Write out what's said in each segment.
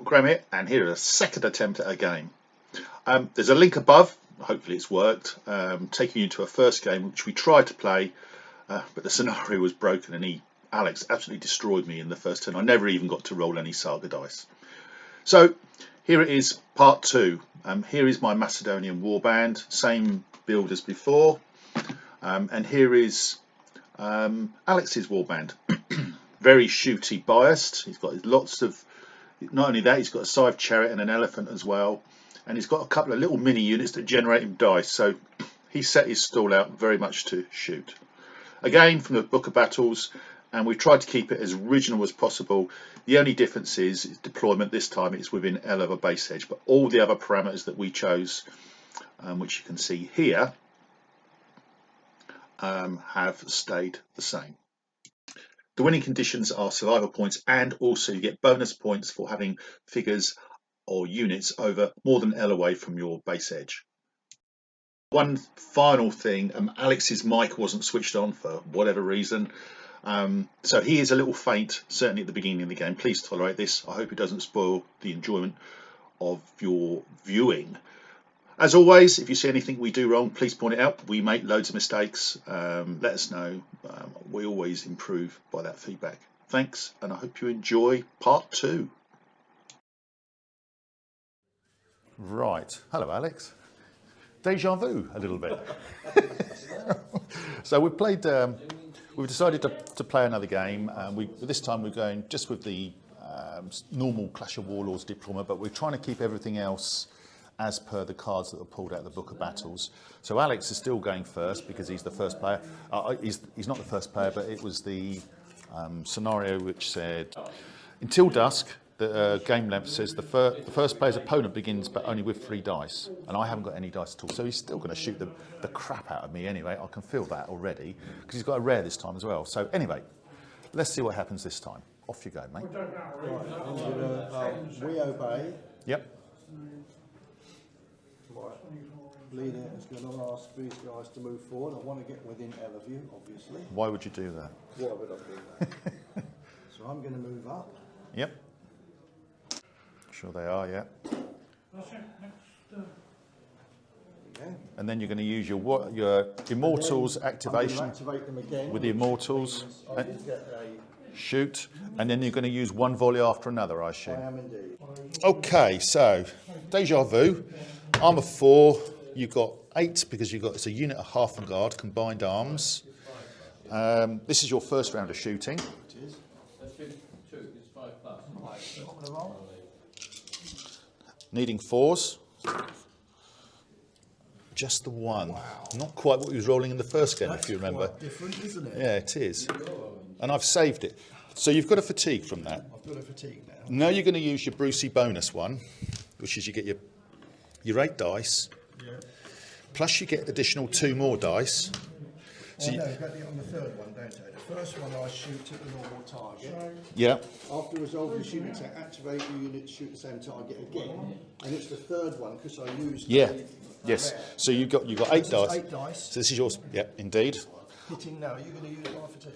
Gremit, and here is a second attempt at a game. There's a link above, hopefully it's worked, taking you to a first game which we tried to play, but the scenario was broken and Alex absolutely destroyed me in the first turn. I never even got to roll any Saga dice. So here it is, part 2. Here is my Macedonian warband, same build as before, and here is Alex's warband. Very shooty biased. He's got lots of, not only that, he's got a scythe chariot and an elephant as well, and he's got a couple of little mini units that generate him dice, so he set his stall out very much to shoot. Again, from the Book of Battles, and we've tried to keep it as original as possible. The only difference is deployment. This time it's within L of a base edge, but all the other parameters that we chose, which you can see here, have stayed the same. The winning conditions are survival points, and also you get bonus points for having figures or units over more than L away from your base edge. One final thing, Alex's mic wasn't switched on for whatever reason, so he is a little faint, certainly at the beginning of the game. Please tolerate this. I hope it doesn't spoil the enjoyment of your viewing. As always, if you see anything we do wrong, please point it out. We make loads of mistakes. Let us know. We always improve by that feedback. Thanks, and I hope you enjoy part 2. Right. Hello, Alex. Deja vu a little bit. So we've played. We've decided to play another game. This time we're going just with the normal Clash of Warlords deployment, but we're trying to keep everything else as per the cards that were pulled out of the Book of Battles. So Alex is still going first because he's the first player. He's not the first player, but it was the scenario which said, until dusk, the game length says the first player's opponent begins but only with 3 dice. And I haven't got any dice at all, so he's still going to shoot the crap out of me anyway. I can feel that already, because he's got a rare this time as well. So anyway, let's see what happens this time. Off you go, mate. Right, I'm going to we obey. Yep. Right. Leader is going to ask these guys to move forward. I want to get within L of you, obviously. Why would you do that? Why would I do that? So I'm going to move up. Yep. Sure they are, yeah. And then you're going to use your Immortals activation. I'm going to activate them again with the Immortals. I did get Shoot, and then you're going to use one volley after another, I assume. I am indeed. Okay, so Deja Vu, armour 4, you've got 8 because it's a unit of half and guard, combined arms. This is your first round of shooting. It is. That's 52, it's 5 plus. Needing 4s. Just the one. Wow. Not quite what he was rolling in the first game, if you remember. Quite different, isn't it? Yeah, it is. And I've saved it. So you've got a fatigue from that. I've got a fatigue now. Now you're going to use your Brucey bonus one, which is you get your 8 dice, plus you get additional 2 more dice. So no, you've got to get on the third one, don't I? The first one I shoot at the normal target. Yeah. After resolving the shooting attack, activate the unit to shoot the same target again. And it's the third one because I used. Yes. So you've got 8 dice. 8 dice. So this is yours. Yeah, indeed. Hitting now. Are you going to use my fatigue?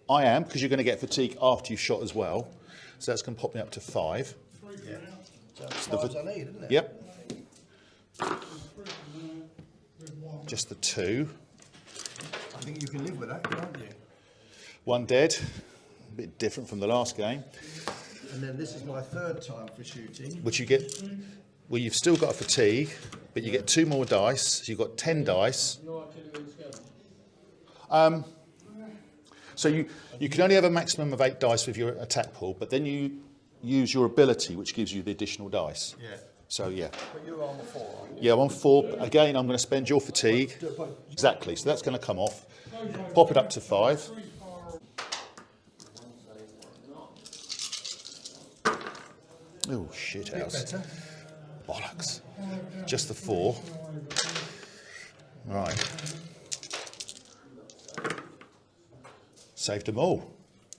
I am, because you're going to get fatigue after you've shot as well. So that's going to pop me up to 5. Yeah. So that's 5 I need, isn't it? Yep. Just the 2. I think you can live with that, can't you? 1 dead. A bit different from the last game. And then this is my third time for shooting. Which you get, well, you've still got a fatigue, but you get 2 more dice. So you've got 10 dice. So you can only have a maximum of 8 dice with your attack pool, but then you use your ability, which gives you the additional dice. Yeah. So yeah. But you're on the 4, aren't you? Yeah, I'm on 4. Again, I'm going to spend your fatigue. Exactly. So that's going to come off. Pop it up to 5. Oh, shit house. Bollocks. Just the 4. Right. Saved them all.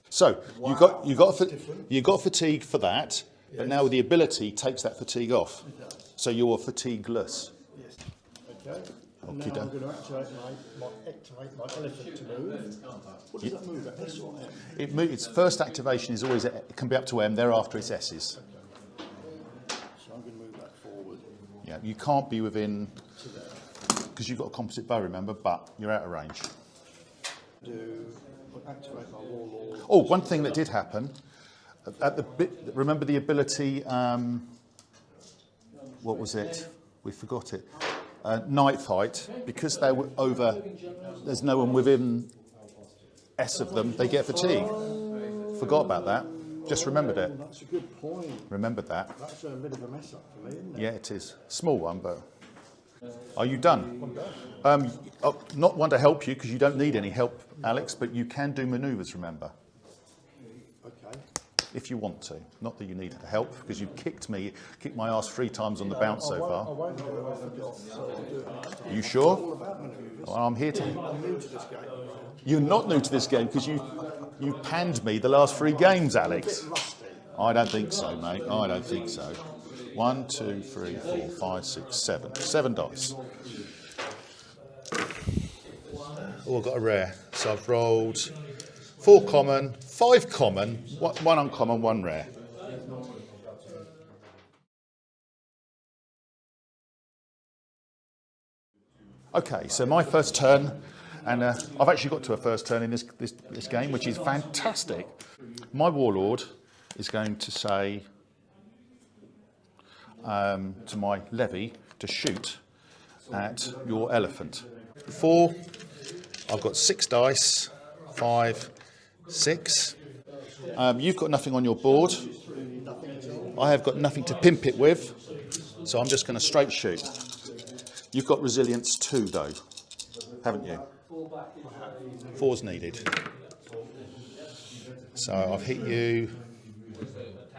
So Wow, you got fatigue for that, but now the ability takes that fatigue off. So you're fatigueless. Yes. Okay. And now I'm going to activate my elephant to move. What does that move at, S or M? Its first activation is always, it can be up to M, thereafter it's S's. So I'm going to move that forward. Yeah, you can't be within, because you've got a composite bow, remember, but you're out of range. Activate my warlord. Oh, one thing that did happen, at the bit, remember the ability, what was it? We forgot it. Night fight, because they were over, there's no one within S of them, they get fatigue. Forgot about that. Just remembered it. That's a good point. Remembered that. That's a bit of a mess up for me, isn't it? Yeah, it is. Small one, but... Are you done? Not one to help you, because you don't need any help, Alex, but you can do manoeuvres, remember. Okay. If you want to. Not that you needed help, because you kicked my ass 3 times on the bounce so I far. won't do it. I forgot. So I'll do it next time. You sure? All about manoeuvres. Well, I'm here to... I'm new to this game. You're not new to this game, because you panned me the last 3 games, Alex. Rusty. I don't think so, mate. I don't think so. 1, 2, 3, 4, 5, 6, 7. 7 dice. Oh, I've got a rare. So I've rolled 4 common, 5 common, 1 uncommon, 1 rare. Okay, so my first turn, and I've actually got to a first turn in this game, which is fantastic. My warlord is going to say to my levy to shoot at your elephant. 4, I've got 6 dice, 5, 6. You've got nothing on your board. I have got nothing to pimp it with, so I'm just going to straight shoot. You've got resilience 2 though, haven't you? 4's needed. So I've hit you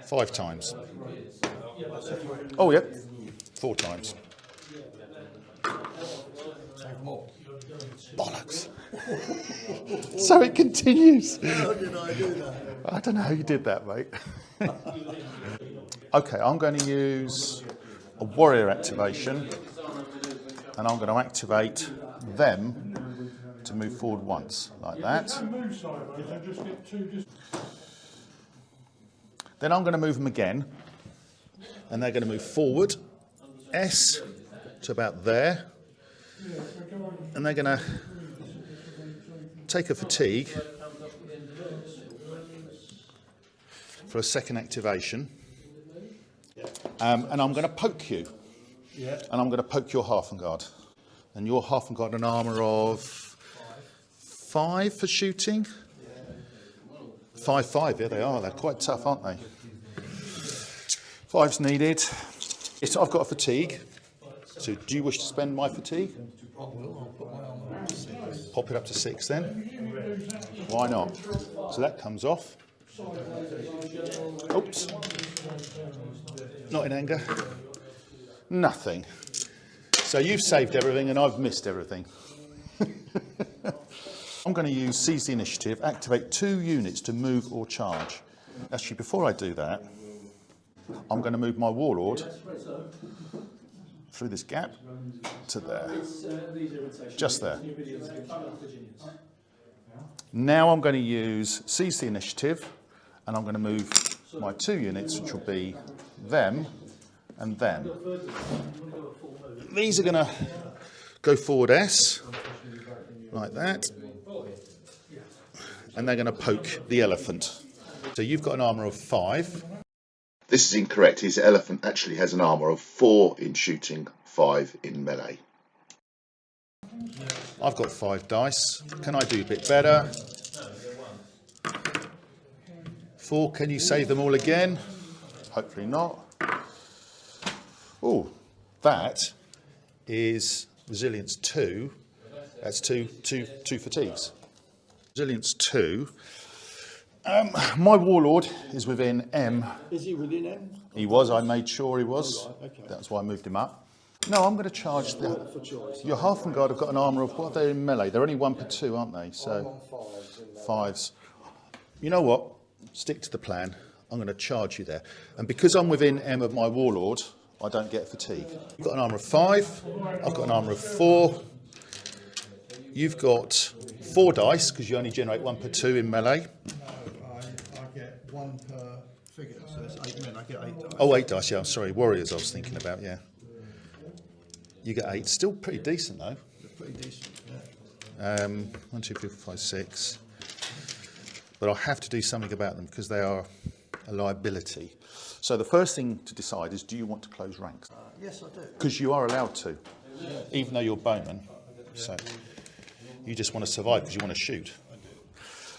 5 times. Oh, yep, 4 times. Bollocks. So it continues. How did I do that? I don't know how you did that, mate. Okay, I'm going to use a warrior activation, and I'm going to activate them to move forward once, like that. Then I'm going to move them again, and they're going to move forward, S to about there, and they're going to take a fatigue for a second activation, and I'm going to poke you, and I'm going to poke your half and guard, and your half and guard an armour of 5 for shooting. 5, yeah, they are. They're quite tough, aren't they? 5's needed. So I've got a fatigue. So do you wish to spend my fatigue? Pop it up to 6 then. Why not? So that comes off. Oops. Not in anger. Nothing. So you've saved everything and I've missed everything. I'm going to use seize the initiative, activate 2 units to move or charge. Actually, before I do that, I'm going to move my warlord through this gap to there. Just there. Now I'm going to use seize the initiative, and I'm going to move my 2 units, which will be them and them. These are going to go forward S, like that. And they're going to poke the elephant. So you've got an armour of 5. This is incorrect. His elephant actually has an armour of 4 in shooting, 5 in melee. I've got 5 dice. Can I do a bit better? 4, can you save them all again? Hopefully not. Oh, that is resilience 2. That's two fatigues. Resilience 2. My warlord is within M. Is he within M? He was, I made sure he was. Right, okay. That's why I moved him up. No, I'm going to charge your half and guard have got an armour of, what are they in melee? They're only 1 per 2, aren't they? So I'm on 5s in there. 5s. You know what? Stick to the plan. I'm going to charge you there. And because I'm within M of my warlord, I don't get fatigue. I've got an armour of 5. I've got an armour of 4. You've got 4 dice, because you only generate 1 per 2 in melee. No, I get 1 per figure, so it's 8 men. I get 8 dice. Oh, 8 dice, yeah, I'm sorry. Warriors I was thinking about, yeah. You get 8. Still pretty decent, though. They're pretty decent, yeah. 1, 2, 3, 4, 5, 6. But I'll have to do something about them because they are a liability. So the first thing to decide is, do you want to close ranks? Yes, I do. Because you are allowed to, even though you're bowman. So you just want to survive because you want to shoot.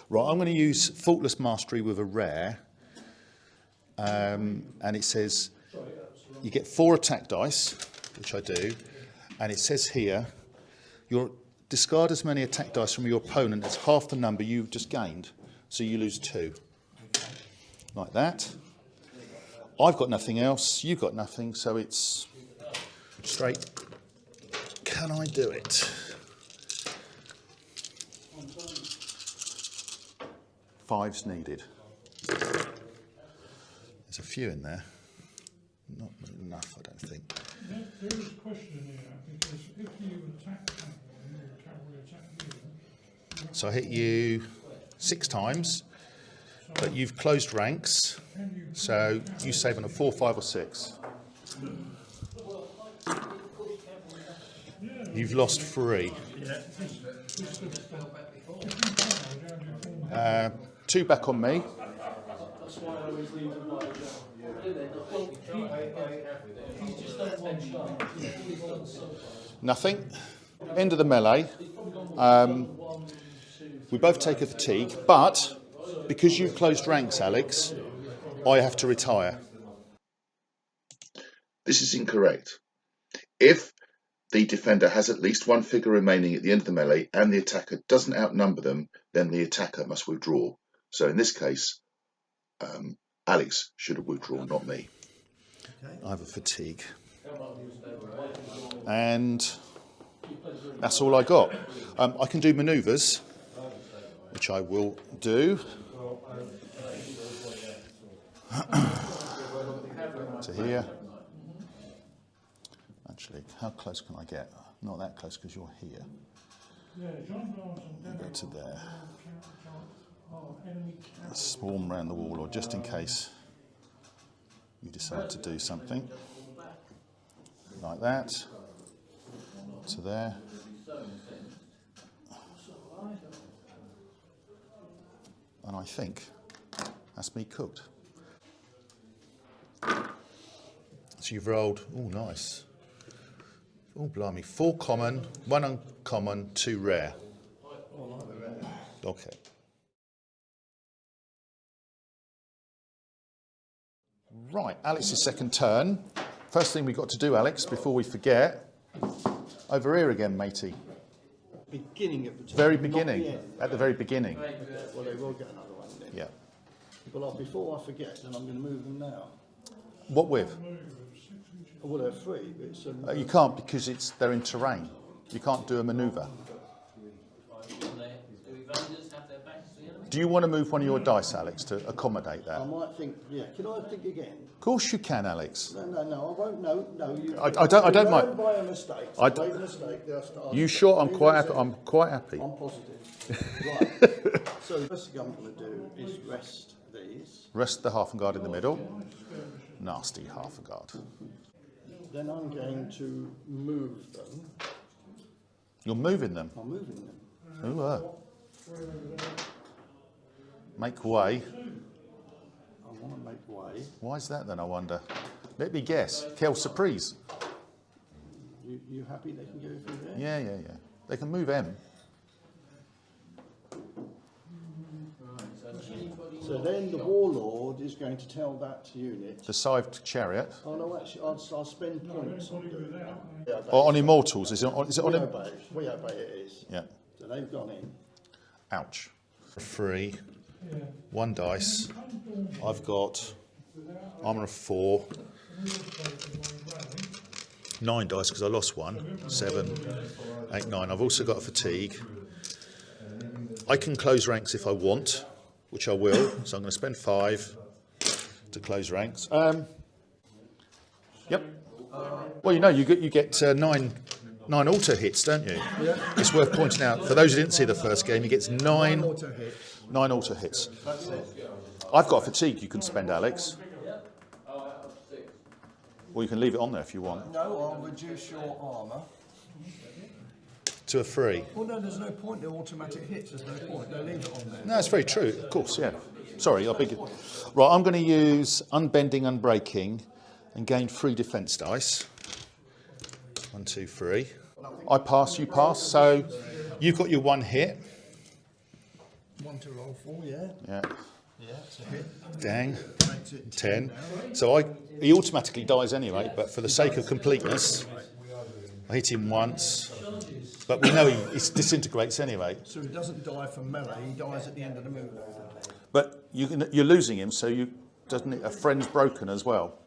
Right, I'm going to use Faultless Mastery with a rare. And it says you get 4 attack dice, which I do. And it says here, discard as many attack dice from your opponent as half the number you've just gained. So you lose 2. Like that. I've got nothing else, you've got nothing, so it's straight. Can I do it? 5's needed. There's a few in there. Not enough, I don't think. There is a question here, because if you attack cavalry, or cavalry attack you... So I hit you 6 times, but you've closed ranks, so you save on a 4, 5 or 6. You've lost 3. 2 back on me. Nothing. End of the melee. We both take a fatigue, but because you've closed ranks, Alex, I have to retire. This is incorrect. If the defender has at least 1 figure remaining at the end of the melee and the attacker doesn't outnumber them, then the attacker must withdraw. So in this case, Alex should have withdrawn, not me. I have a fatigue. And that's all I got. I can do manoeuvres, which I will do. To here. Actually, how close can I get? Not that close because you're here. Go to there. Swarm around the wall, or just in case you decide to do something like that. To there. And I think that's me cooked. So you've rolled, oh nice. Oh blimey, 4 common, 1 uncommon, 2 rare. Okay. Right, Alex's second turn. First thing we've got to do, Alex, before we forget, over here again, matey. Beginning of the turn. Very not beginning, the end. at the very beginning. Well, they will get another one then. Yeah. Well, before I forget, then I'm going to move them now. What with? Well, they're free, but it's... You can't because they're in terrain. You can't do a manoeuvre. Do you want to move one of your dice, Alex, to accommodate that? I might think, yeah. Can I think again? Of course you can, Alex. No, I won't. No. You, I don't mind. By a mistake. I made a mistake. Then I start. You sure? I'm quite happy. I'm quite happy. I'm positive. Right. So the first thing I'm going to do is rest these. Rest the half and guard in the middle. Nasty half and guard. Then I'm going to move them. You're moving them. I'm moving them. Ooh, make way. I want to make way. Why is that then, I wonder? Let me guess. Quelle surprise. You happy they can go through there? Yeah. They can move M. So then the warlord is going to tell that unit. The scythed chariot. Oh no, actually, I'll spend points on doing that. Or on Immortals. Is it on We obey it is. Yeah. So they've gone in. Ouch. 3. 1 dice. I've got armour of 4. 9 dice because I lost 1. 7, 8, 9. I've also got a fatigue. I can close ranks if I want, which I will. So I'm going to spend 5 to close ranks. Yep. Well, you get 9 9 auto hits, don't you? Yeah. It's worth pointing out, for those who didn't see the first game, he gets 9 Auto hit. auto hits. That's it. I've got a fatigue you can spend, Alex. Or you can leave it on there if you want. No, I'll reduce your armour. To a 3. Well, no, there's no point. They're automatic hits. There's no point. They leave it on there. No, it's very true, of course, yeah. Sorry, I'll beg you. Right, I'm going to use Unbending, Unbreaking and gain 3 defence dice. 1, 2, 3. I pass, you pass, so you've got your 1 hit. 1 to roll for, yeah. Yeah. Yeah, it's a hit. Dang. Makes it 10. now. So he automatically dies anyway, but for the sake of completeness, I hit him once. But we know he disintegrates anyway. So he doesn't die from melee, he dies at the end of the move. But you're losing him, so a friend's broken as well.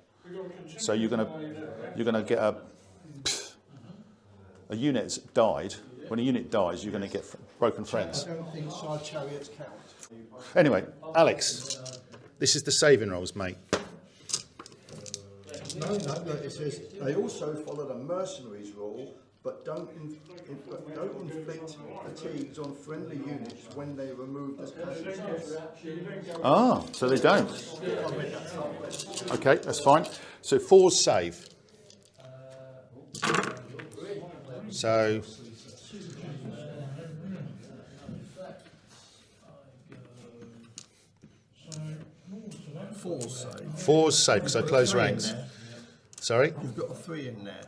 So you're gonna get a unit's died. When a unit dies, you're going to get broken friends. I don't think side chariots count. Anyway, Alex, this is the saving rolls, mate. No, look, it says they also follow the mercenaries rule, but don't inflict fatigues on friendly units when they remove the special. Ah, so they don't. Okay, that's fine. So 4's save. So 4's save. 4's save because I close ranks. Sorry? You've got a 3 in there.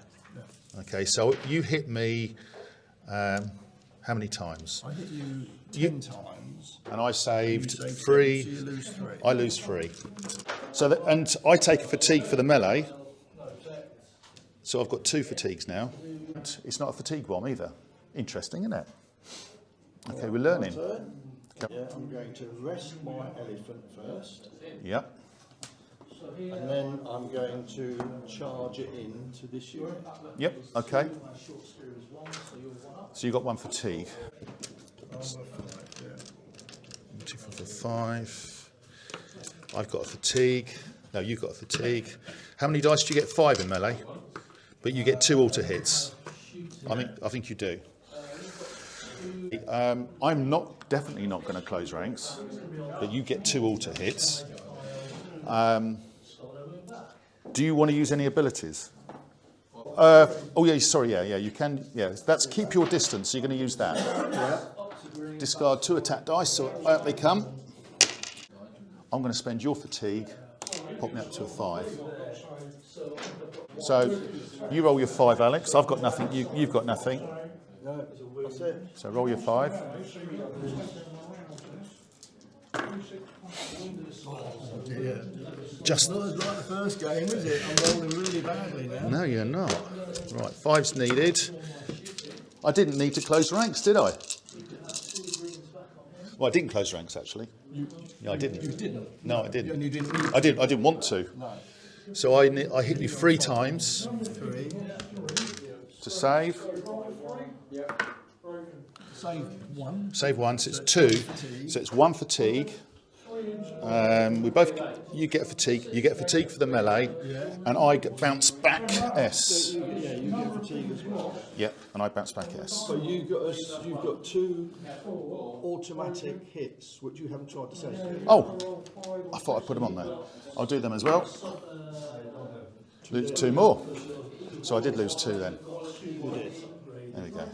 Okay, so you hit me how many times? I hit you 10 times. And I saved You saved 3. So you lose 3. I lose 3. So and I take a fatigue for the melee. So I've got 2 fatigues now. It's not a fatigue bomb either. Interesting, isn't it? Okay, we're learning. Yeah, I'm going to rest my elephant first, Yep. and then I'm going to charge it into this unit. Yep. Okay. So you got 1 fatigue. 2, 4, 5. I've got a fatigue. No, you've got a fatigue. How many dice do you get? 5 in melee, but you get 2 auto hits. I think you do. I'm definitely not going to close ranks, but you get 2 auto hits. Do you want to use any abilities? Oh yeah, sorry, yeah, you can. Yeah, that's keep your distance. So you're going to use that. Discard 2 attack dice. So out they come. I'm going to spend your fatigue, pop me up to a 5. So you roll your 5, Alex. I've got nothing. You've got nothing. No, that's it. So roll your 5. Yeah. Just Not as like the first game, is it? I'm rolling really badly now. no, you're not. Right, 5's needed. I didn't need to close ranks, did I? Well, I didn't close ranks actually. Yeah, I didn't. You didn't? No, I didn't. And you didn't need I didn't want to. No. So I hit you 3 times 3. to save. Save 1. Save 1, so it's 2. So it's 1 fatigue. You get a fatigue. You get fatigue for the melee, and I get bounce back S. Yeah, you get fatigue as well. Yep, and I bounce back S. So you've got 2 automatic hits, which you haven't tried to save. Oh, I thought I'd put them on there. I'll do them as well. Lose 2 more. So I did lose 2 then. There we go.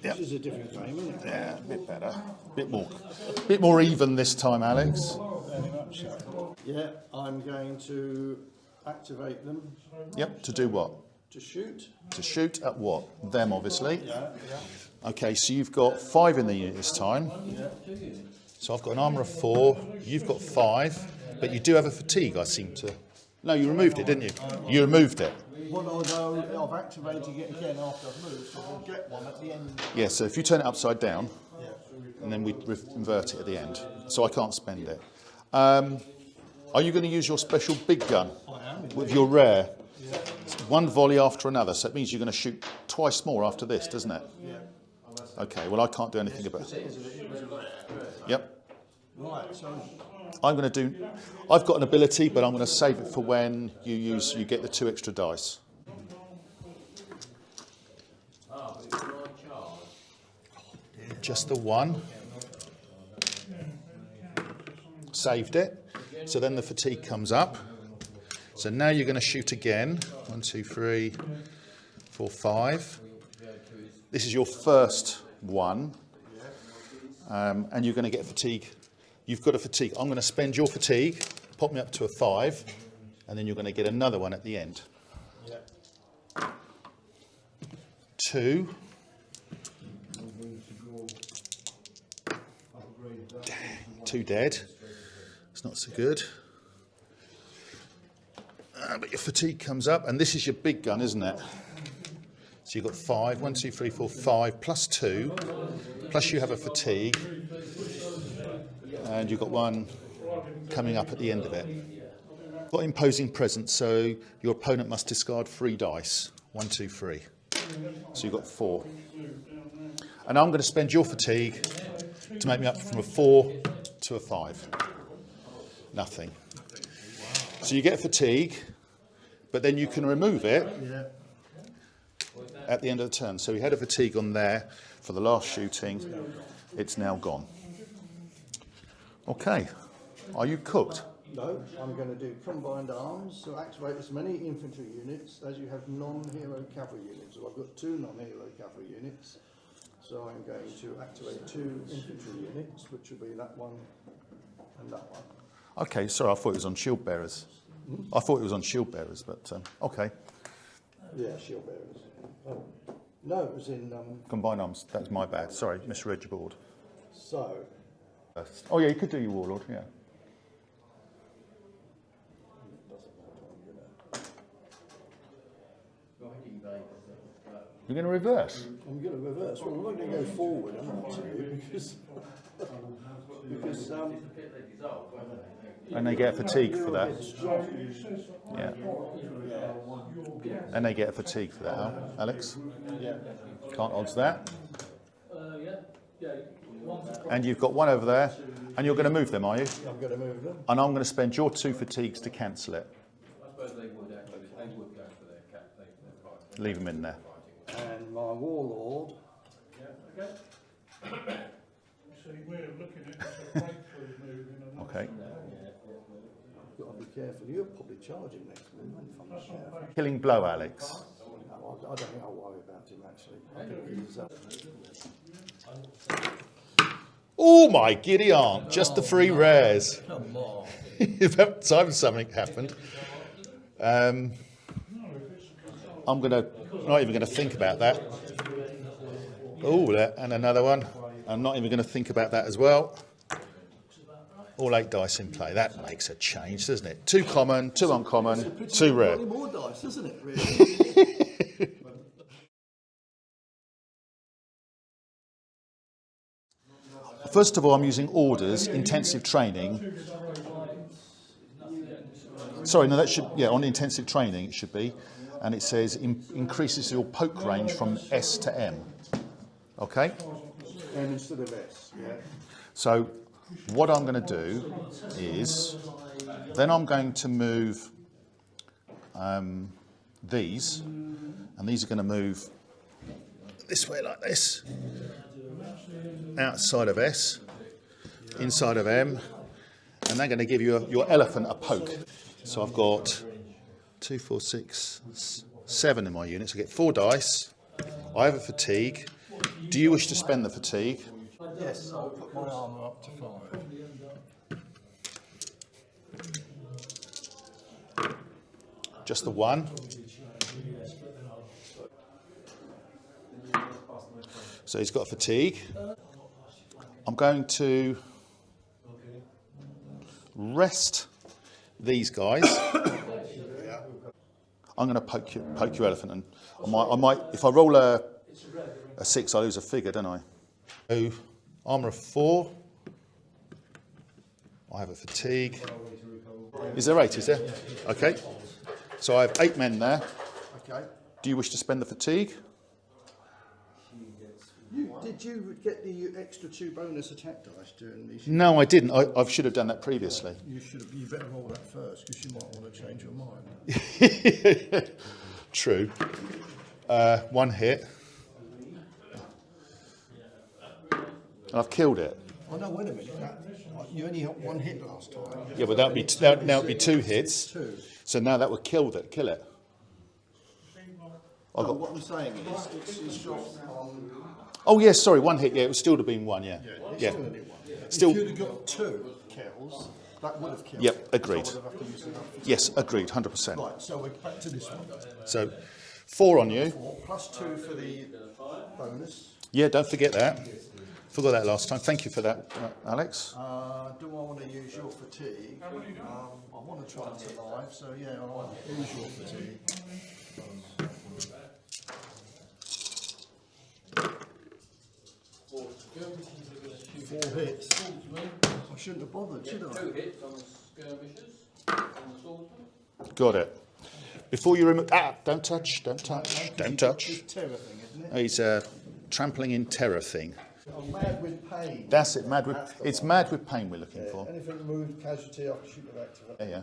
This is a different game, isn't it? Yeah, a bit better. Bit more even this time, Alex. Very much so. Yeah, I'm going to activate them Yep, to do what? to shoot. To shoot at what? Them, obviously. Yeah. Okay, so you've got 5 in the unit this time. So I've got an armour of 4. You've got 5, but you do have a fatigue, I seem to. No, you removed it, didn't you? You removed it. Well, although I've activated it again after I've moved, so I'll get one at the end. Yeah, so if you turn it upside down, and then we invert it at the end. So I can't spend it. Are you going to use your special big gun with your rare? It's 1 volley after another, so it means you're going to shoot twice more after this, doesn't it? Yeah. Okay, well I can't do anything about it. Yep. Right, so I've got an ability, but I'm going to save it for when you get the 2 extra dice. Just the one. Saved it. So then the fatigue comes up. So now you're going to shoot again. 1, 2, 3, 4, 5. This is your first one. And you're going to get fatigue. You've got a fatigue. I'm going to spend your fatigue, pop me up to a 5, and then you're going to get another one at the end. 2. Two dead. It's not so good. But your fatigue comes up, and this is your big gun, isn't it? So you've got 5, 1, 2, 3, 4, 5, plus 2, plus you have a fatigue, and you've got one coming up at the end of it. Got imposing presence, so your opponent must discard 3 dice. 1, 2, 3. So you've got 4. And I'm going to spend your fatigue to make me up from a 4 to a 5. Nothing. So you get fatigue, but then you can remove it at the end of the turn. So we had a fatigue on there for the last shooting. It's now gone. Okay. Are you cooked? No, I'm going to do combined arms to activate as many infantry units as you have non-hero cavalry units. So I've got 2 non-hero cavalry units. So I'm going to activate 2 infantry units, which will be that one and that one. Okay, sorry, I thought it was on shield bearers. I thought it was on shield bearers, but okay. Yeah, shield bearers. Oh. No, it was in... Combined arms, that's my bad. Sorry, misread your board. So... Oh yeah, you could do your warlord, yeah. You're going to reverse? I'm going to reverse. Well, I'm not going to go forward, I'm not to, because And they get fatigue for that. Yeah. And they get a fatigue for that, Alex? Yeah. Can't odds that. And you've got one over there, and you're going to move them, are you? I'm going to move them. And I'm going to spend your 2 fatigues to cancel it. I suppose they would actually, they would go for their cap, their fight. Leave them in there. And my warlord. Yeah, okay. See, we're looking at it as a breakthrough move in another. Okay. Got to be careful. You're probably charging next move if I'm not careful. Killing blow, Alex. No, I don't think I'll worry about him actually. I think he's, Oh my giddy aunt, just the 3 rares. Come on. About time something happened. I'm not even going to think about that. Oh, and another one. I'm not even going to think about that as well. All 8 dice in play. That makes a change, doesn't it? 2 common, 2 uncommon, 2 rare. more dice, isn't it, really? First of all, I'm using orders, intensive training. Sorry, no, that should, yeah, on intensive training it should be. And it says increases your poke range from S to M. Okay? M instead of S, yeah. So what I'm going to do is, then I'm going to move these, and these are going to move this way like this. Outside of S, inside of M, and they're going to give you your elephant a poke. So I've got 2, 4, 6, 7 in my units. I get 4 dice. I have a fatigue. Do you wish to spend the fatigue? Yes, I'll put my armour up to 5. Just the 1. So he's got fatigue. I'm going to rest these guys. I'm going to poke your elephant, and I might. If I roll a 6, I lose a figure, don't I? So armour of 4. I have a fatigue. Is there 8? Is there? Okay. So I have 8 men there. Okay. Do you wish to spend the fatigue? Did you get the extra 2 bonus attack dice during these? No, I didn't. I should have done that previously. You should have. You better roll that first because you might want to change your mind. True. 1 hit. And I've killed it. Oh no, wait a minute. You only got one hit last time. Yeah, but now it'd be 2 hits. Two. So now that would kill it. No, what I'm saying is, it's shot on. Oh yes, sorry, 1 hit. Yeah, it would still have been 1. Yeah. Yeah. Still. If you'd have got 2 kills, that would have killed. Yep, agreed. So I would have to use another. Yes, agreed, 100%. Right, so we're back to this one. So 4 on you. 4 plus 2 for the bonus. Yeah, don't forget that. Forgot that last time. Thank you for that, Alex. Do I want to use your fatigue? I want to try and survive, so yeah, I'll use your fatigue. 4 hits. I shouldn't have bothered, should I? 2 hits on the skirmishers, on the swordsman. Got it. Before you remove... don't touch, don't touch, don't touch. It's terror thing, isn't it? He's a trampling in terror thing. I'm mad with pain. That's it, it's mad with pain we're looking for. Anything removed, casualty, after shoot of activate. Yeah.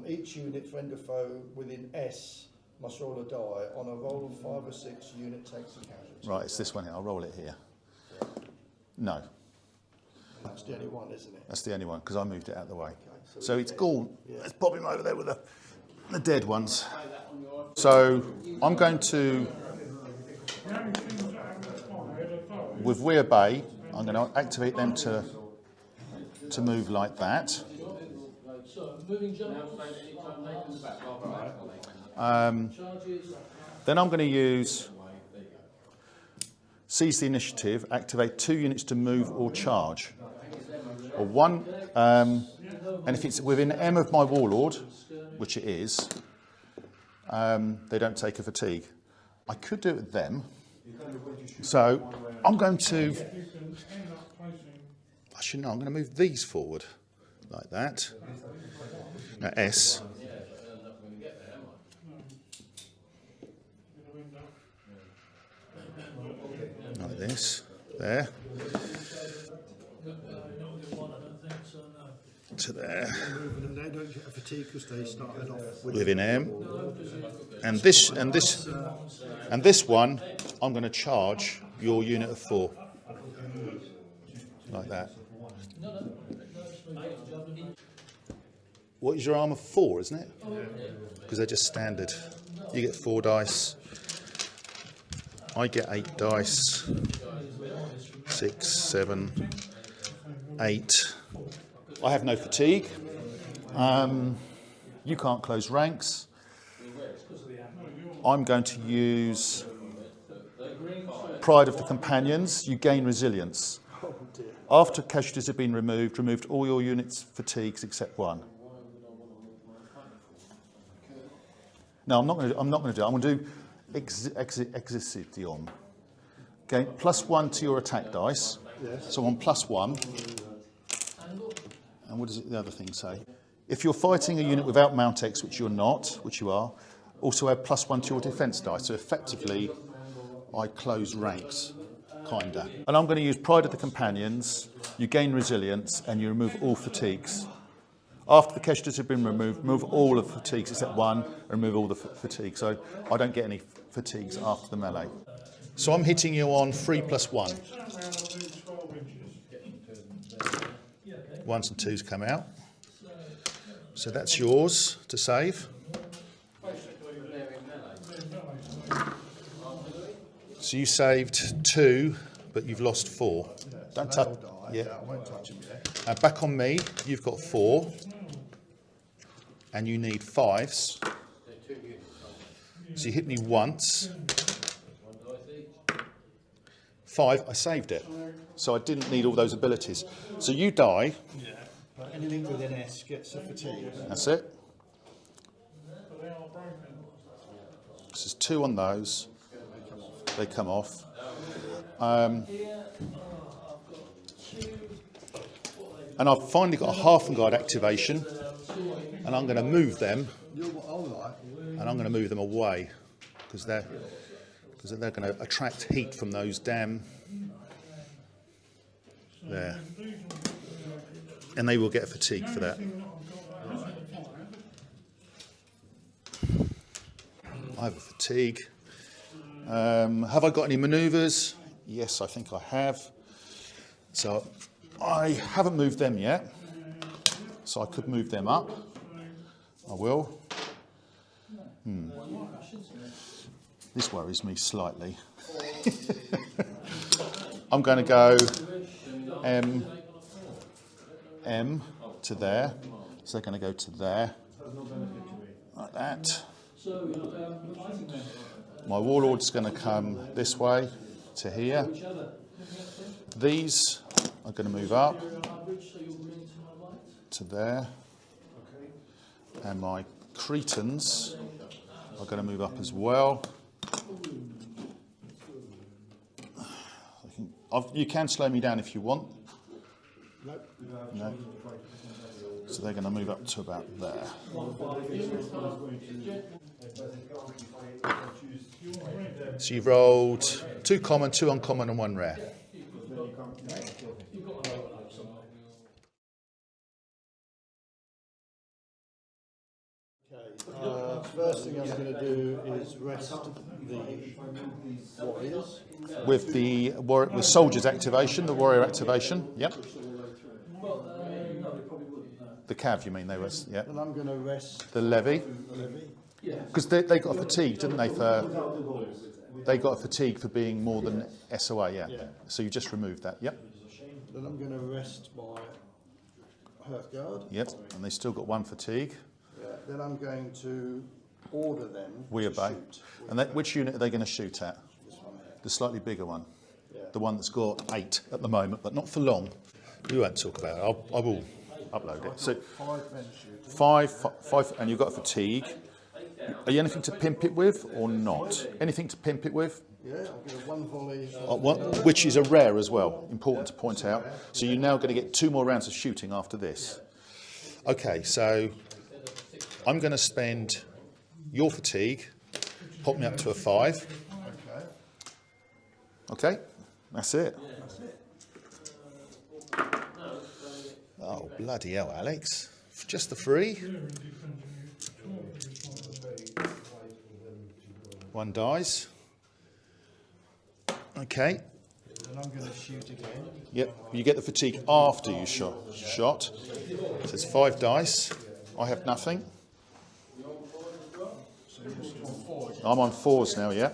Each unit, friend or foe, within S must roll a die. On a roll of 5 or 6, unit takes a casualty. Right, it's this one here. I'll roll it here. No, That's the only one, isn't it? that's the only one, because I moved it out of the way. So it's gone. Let's pop him over there with the dead ones. So I'm going to, The only things that haven't expired are those. with We Obey, I'm going to activate them to move like that. So, moving jump. Then I'm going to use Seize the Initiative, activate 2 units to move or charge. Or 1, and if it's within M of my Warlord, which it is, they don't take a fatigue. I could do it with them. So I'm going to, actually no, I'm going to move these forward, like that. Now S. Like this, there, to there, And they don't get a fatigue because they started off with within M, and this one, I'm going to charge your unit of 4, like that. What is your armour? 4, isn't it? Because they're just standard. You get 4 dice. I get 8 dice. 6, 7, 8. I have no fatigue. You can't close ranks. I'm going to use Pride of the Companions. You gain resilience. After casualties have been removed all your units' fatigues except 1. No, I'm not going to do it. I'm going to do Exicidion. Okay, +1 to your attack dice. Yes. So on +1. And what does the other thing say? If you're fighting a unit without Mount X, which you're not, which you are, also add +1 to your defence dice. So effectively, I close ranks, kinda. And I'm going to use Pride of the Companions. You gain resilience and you remove all fatigues. After the casualties have been removed, remove all of the fatigues except 1, and remove all the fatigues. So I don't get any fatigues after the melee. So I'm hitting you on 3 + 1. 1s and 2s come out. So that's yours to save. So you saved 2, but you've lost 4. Don't touch. Yeah. I won't touch him yet. And back on me, you've got 4. And you need 5s. So you hit me once. 5, I saved it. So I didn't need all those abilities. So you die. Yeah. But anything within S gets a fatigue. That's it. This is 2 on those. They come off. And I've finally got a Half-Guard activation. And I'm going to move them. And I'm going to move them away. Because they're going to attract heat from those damn... There. And they will get a fatigue for that. I have a fatigue. Have I got any manoeuvres? Yes, I think I have. So I haven't moved them yet, so I could move them up. I will. This worries me slightly. I'm going to go M to there, so they're going to go to there, like that. My warlord's going to come this way to here. These are going to move up to there, and my Cretans are going to move up as well. You can slow me down if you want. No. So they're going to move up to about there. So you've rolled 2 common, 2 uncommon and 1 rare. First thing I'm going to do is rest the warriors. With soldiers activation, the warrior activation, yep. The cav, you mean, they was, yeah. And I'm going to rest The levy. Because they got a fatigue, didn't they? They got a fatigue for being more than SOA, yeah. So you just removed that, yep. Then I'm going to rest my Hearthguard. Yep, and they still got 1 fatigue. Yeah. Then I'm going to order them. We obey. Shoot. And which unit are they going to shoot at? This one here. The slightly bigger one. Yeah. The one that's got 8 at the moment, but not for long. We won't talk about it. I will upload it. So 5 men shooting. 5, and you've got fatigue. Are you anything to pimp it with or not? Anything to pimp it with? Yeah, I'll give it 1 volley. Which is a rare as well, important to point out. So you're now going to get 2 more rounds of shooting after this. Okay, so I'm going to spend your fatigue, pop me up to a 5. Okay, that's it. Oh, bloody hell, Alex. Just the 3. 1 dies. Okay. And I'm going to shoot again. Yep, you get the fatigue after you shot. So it's 5 dice. I have nothing. I'm on 4s now, yeah.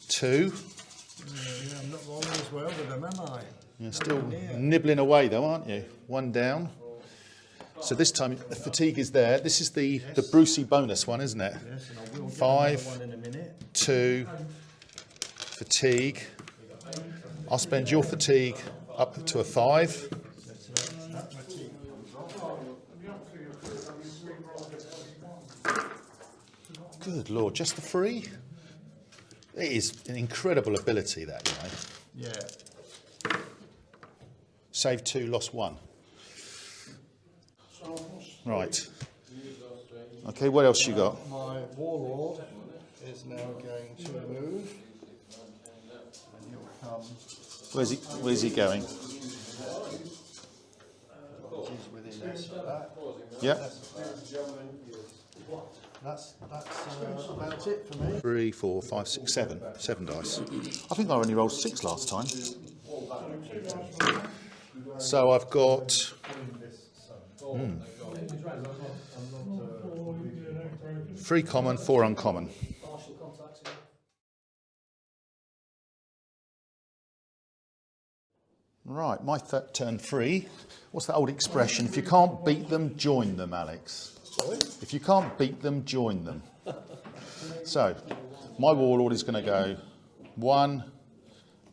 2. Yeah, I'm not rolling as well with them, am I? You're still nibbling away though, aren't you? 1 down. So this time the fatigue is there. This is the Brucey bonus one, isn't it? Yes, and I will get 5, one in a minute. 2, fatigue. I'll spend your fatigue up to a 5. Good Lord, just the 3? It is an incredible ability, that, you know. Yeah. Save 2, lost 1. Right. Okay, what else you got? My warlord is now going to move. And he'll come. Where's he going? He's within this of that. Yep. That's about it for me. 3, 4, 5, 6, 7. 7 dice. I think I only rolled 6 last time. So I've got 3 common, 4 uncommon. Right, my turn 3. What's that old expression? If you can't beat them, join them, Alex. If you can't beat them, join them. So, my warlord is going to go 1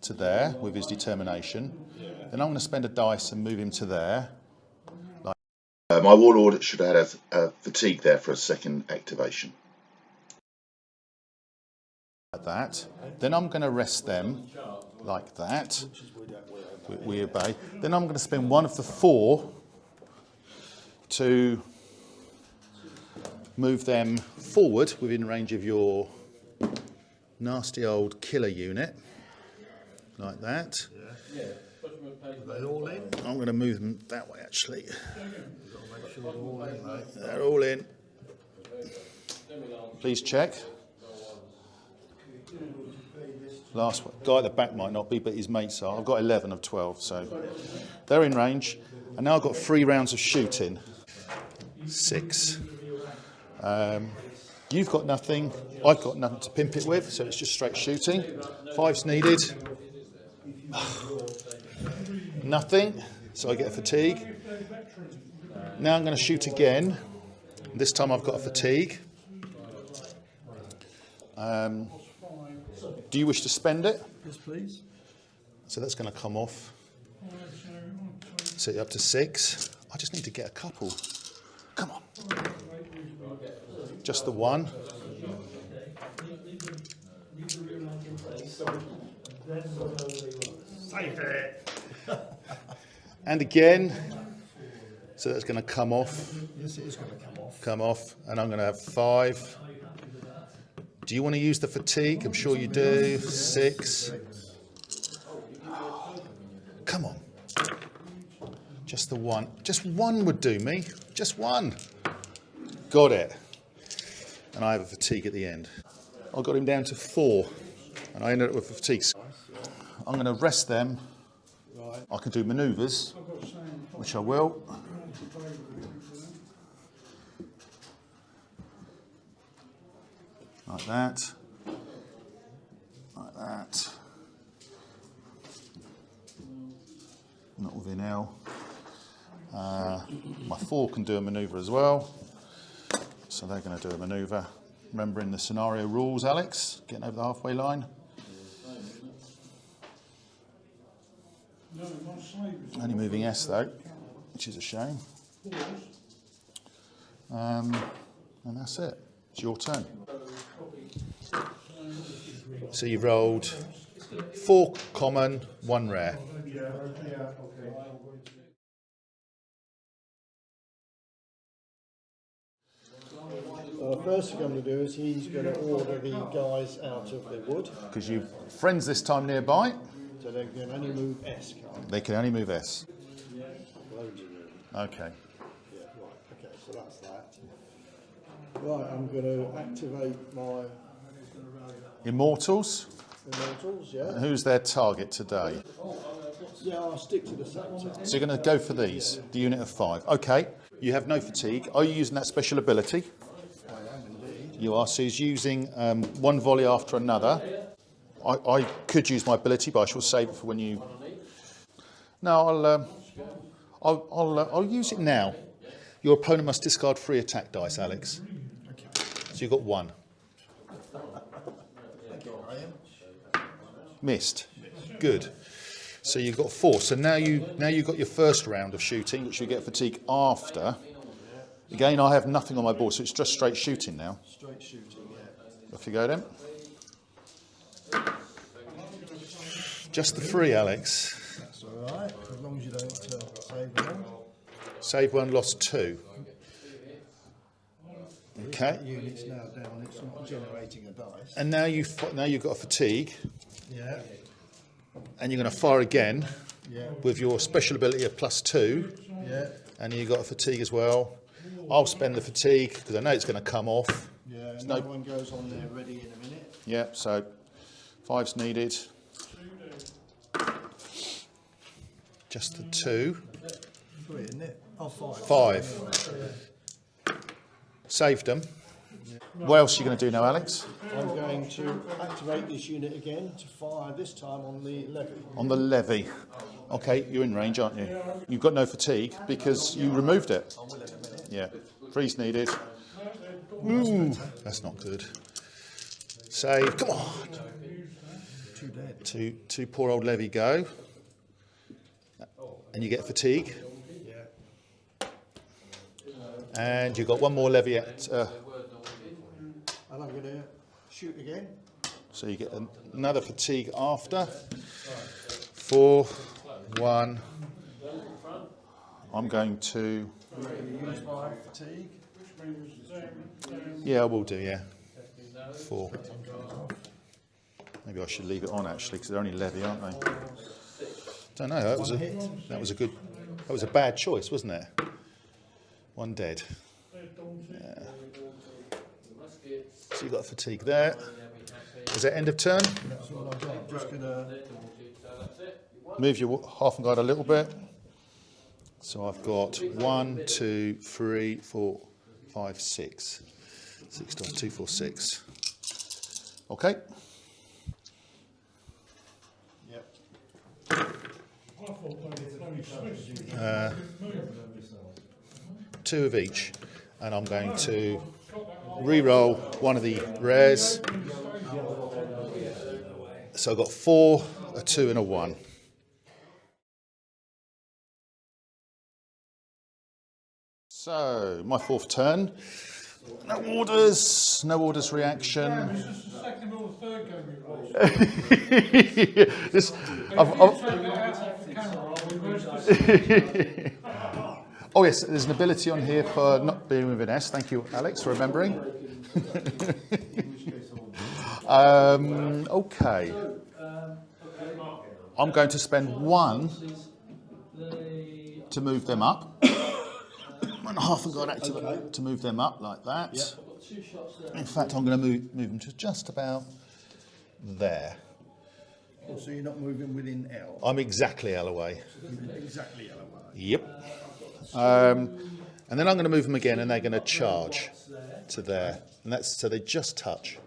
to there with his determination. Then I'm going to spend a dice and move him to there. My warlord should have had a fatigue there for a 2nd activation. Like that. Then I'm going to rest them like that. We obey. Then I'm going to spend 1 of the 4 to move them forward within range of your nasty old killer unit, like that. They all in? I'm going to move them that way, actually. Make sure they're all in, mate. They're all in. Please check. Last one. Guy at the back might not be, but his mates are. I've got 11 of 12, so they're in range. And now I've got 3 rounds of shooting. 6. You've got nothing. I've got nothing to pimp it with, so it's just straight shooting. 5's needed. Nothing, so I get a fatigue. Now I'm going to shoot again. This time I've got a fatigue. Do you wish to spend it? Yes, please. So that's going to come off. Set it up to 6. I just need to get a couple. Come on. Just the 1. And again. So that's going to come off. Yes, it is going to come off. Come off. And I'm going to have 5. Do you want to use the fatigue? I'm sure you do. 6. Come on. Just the 1. Just 1 would do me. Just 1. Got it. And I have a fatigue at the end. I got him down to 4. And I ended up with fatigue. I'm going to rest them. I can do manoeuvres, which I will. Like that. Like that. Not within L. My 4 can do a manoeuvre as well. So they're going to do a manoeuvre. Remembering the scenario rules, Alex. Getting over the halfway line. Only moving S though, which is a shame. And that's it. It's your turn. So you've rolled 4 common, 1 rare. First thing I'm going to do is he's going to order the guys out of the wood. Because you've friends this time nearby. So they can only move S, can't They can only move S. they? Loads of room. Okay. Yeah, right, okay, so that's that. Right, I'm going to activate my Immortals. immortals, yeah? And who's their target today? Yeah, I'll stick to the sector. So you're going to go for these, the unit of 5. Okay. You have no fatigue. Are you using that special ability? I am indeed. You are. So he's using 1 volley after another. I could use my ability, but I shall save it for when you. No, I'll use it now. Your opponent must discard 3 attack dice, Alex. Okay. So you've got 1. Missed. Good. So you've got 4. So now you've got your first round of shooting, which you get fatigue after. Again, I have nothing on my board, so it's just straight shooting now. Straight shooting, yeah. Off you go then. Just the 3, Alex. That's all right, as long as you don't save them. Save 1, lost 2. Okay. That unit's now down, it's not generating a dice. And now you've got a fatigue, Yeah, and you're going to fire again yeah, with your special ability of +2, yeah, and you've got a fatigue as well. I'll spend the fatigue because I know it's going to come off. yeah. no- Another one goes on there ready in a minute. Yeah, so 5's needed. Just the 2. 3, isn't it? Oh, 5. 5. Saved them. What else are you going to do now, Alex? I'm going to activate this unit again to fire this time on the levy. On the levy. Okay, you're in range, aren't you? You've got no fatigue because you removed it. Yeah. 3's needed. Ooh, that's not good. Save. Come on. 2 dead. Two poor old levy go. And you get fatigue. Yeah. And you've got 1 more levy at. And I'm going to shoot again. So you get another fatigue after. 4, 1. I'm going to. Use my fatigue. Yeah, I will do, yeah. 4. Maybe I should leave it on actually because they're only levy, aren't they? Don't know. That was a bad choice, wasn't it? 1 dead. Yeah. So you've got fatigue there. Is it end of turn? That's all I've got. I'm just going to... Move your half and guide a little bit. So I've got 1, 2, 3, 4, 5, 6. 6 dice, 2, 4, 6. Okay. Yep. I thought they were only Swiss. 2 of each. And I'm going to re-roll one of the rares. So I've got 4, a 2 and a 1. So, my 4th turn. No orders reaction. It's just the second or the third game we watched. This, If you take that out off the camera, I'll be most oh yes, there's an ability on here for not being with an S. Thank you, Alex, for remembering. Okay. I'm going to spend 1 to move them up. And half and guard activate to move them up like that. Yep. In fact, I'm going to move them to just about there. Oh, so you're not moving within L? I'm exactly L away. Exactly L away. Yep. And then I'm going to move them again, and they're going to charge to there, and that's so they just touch.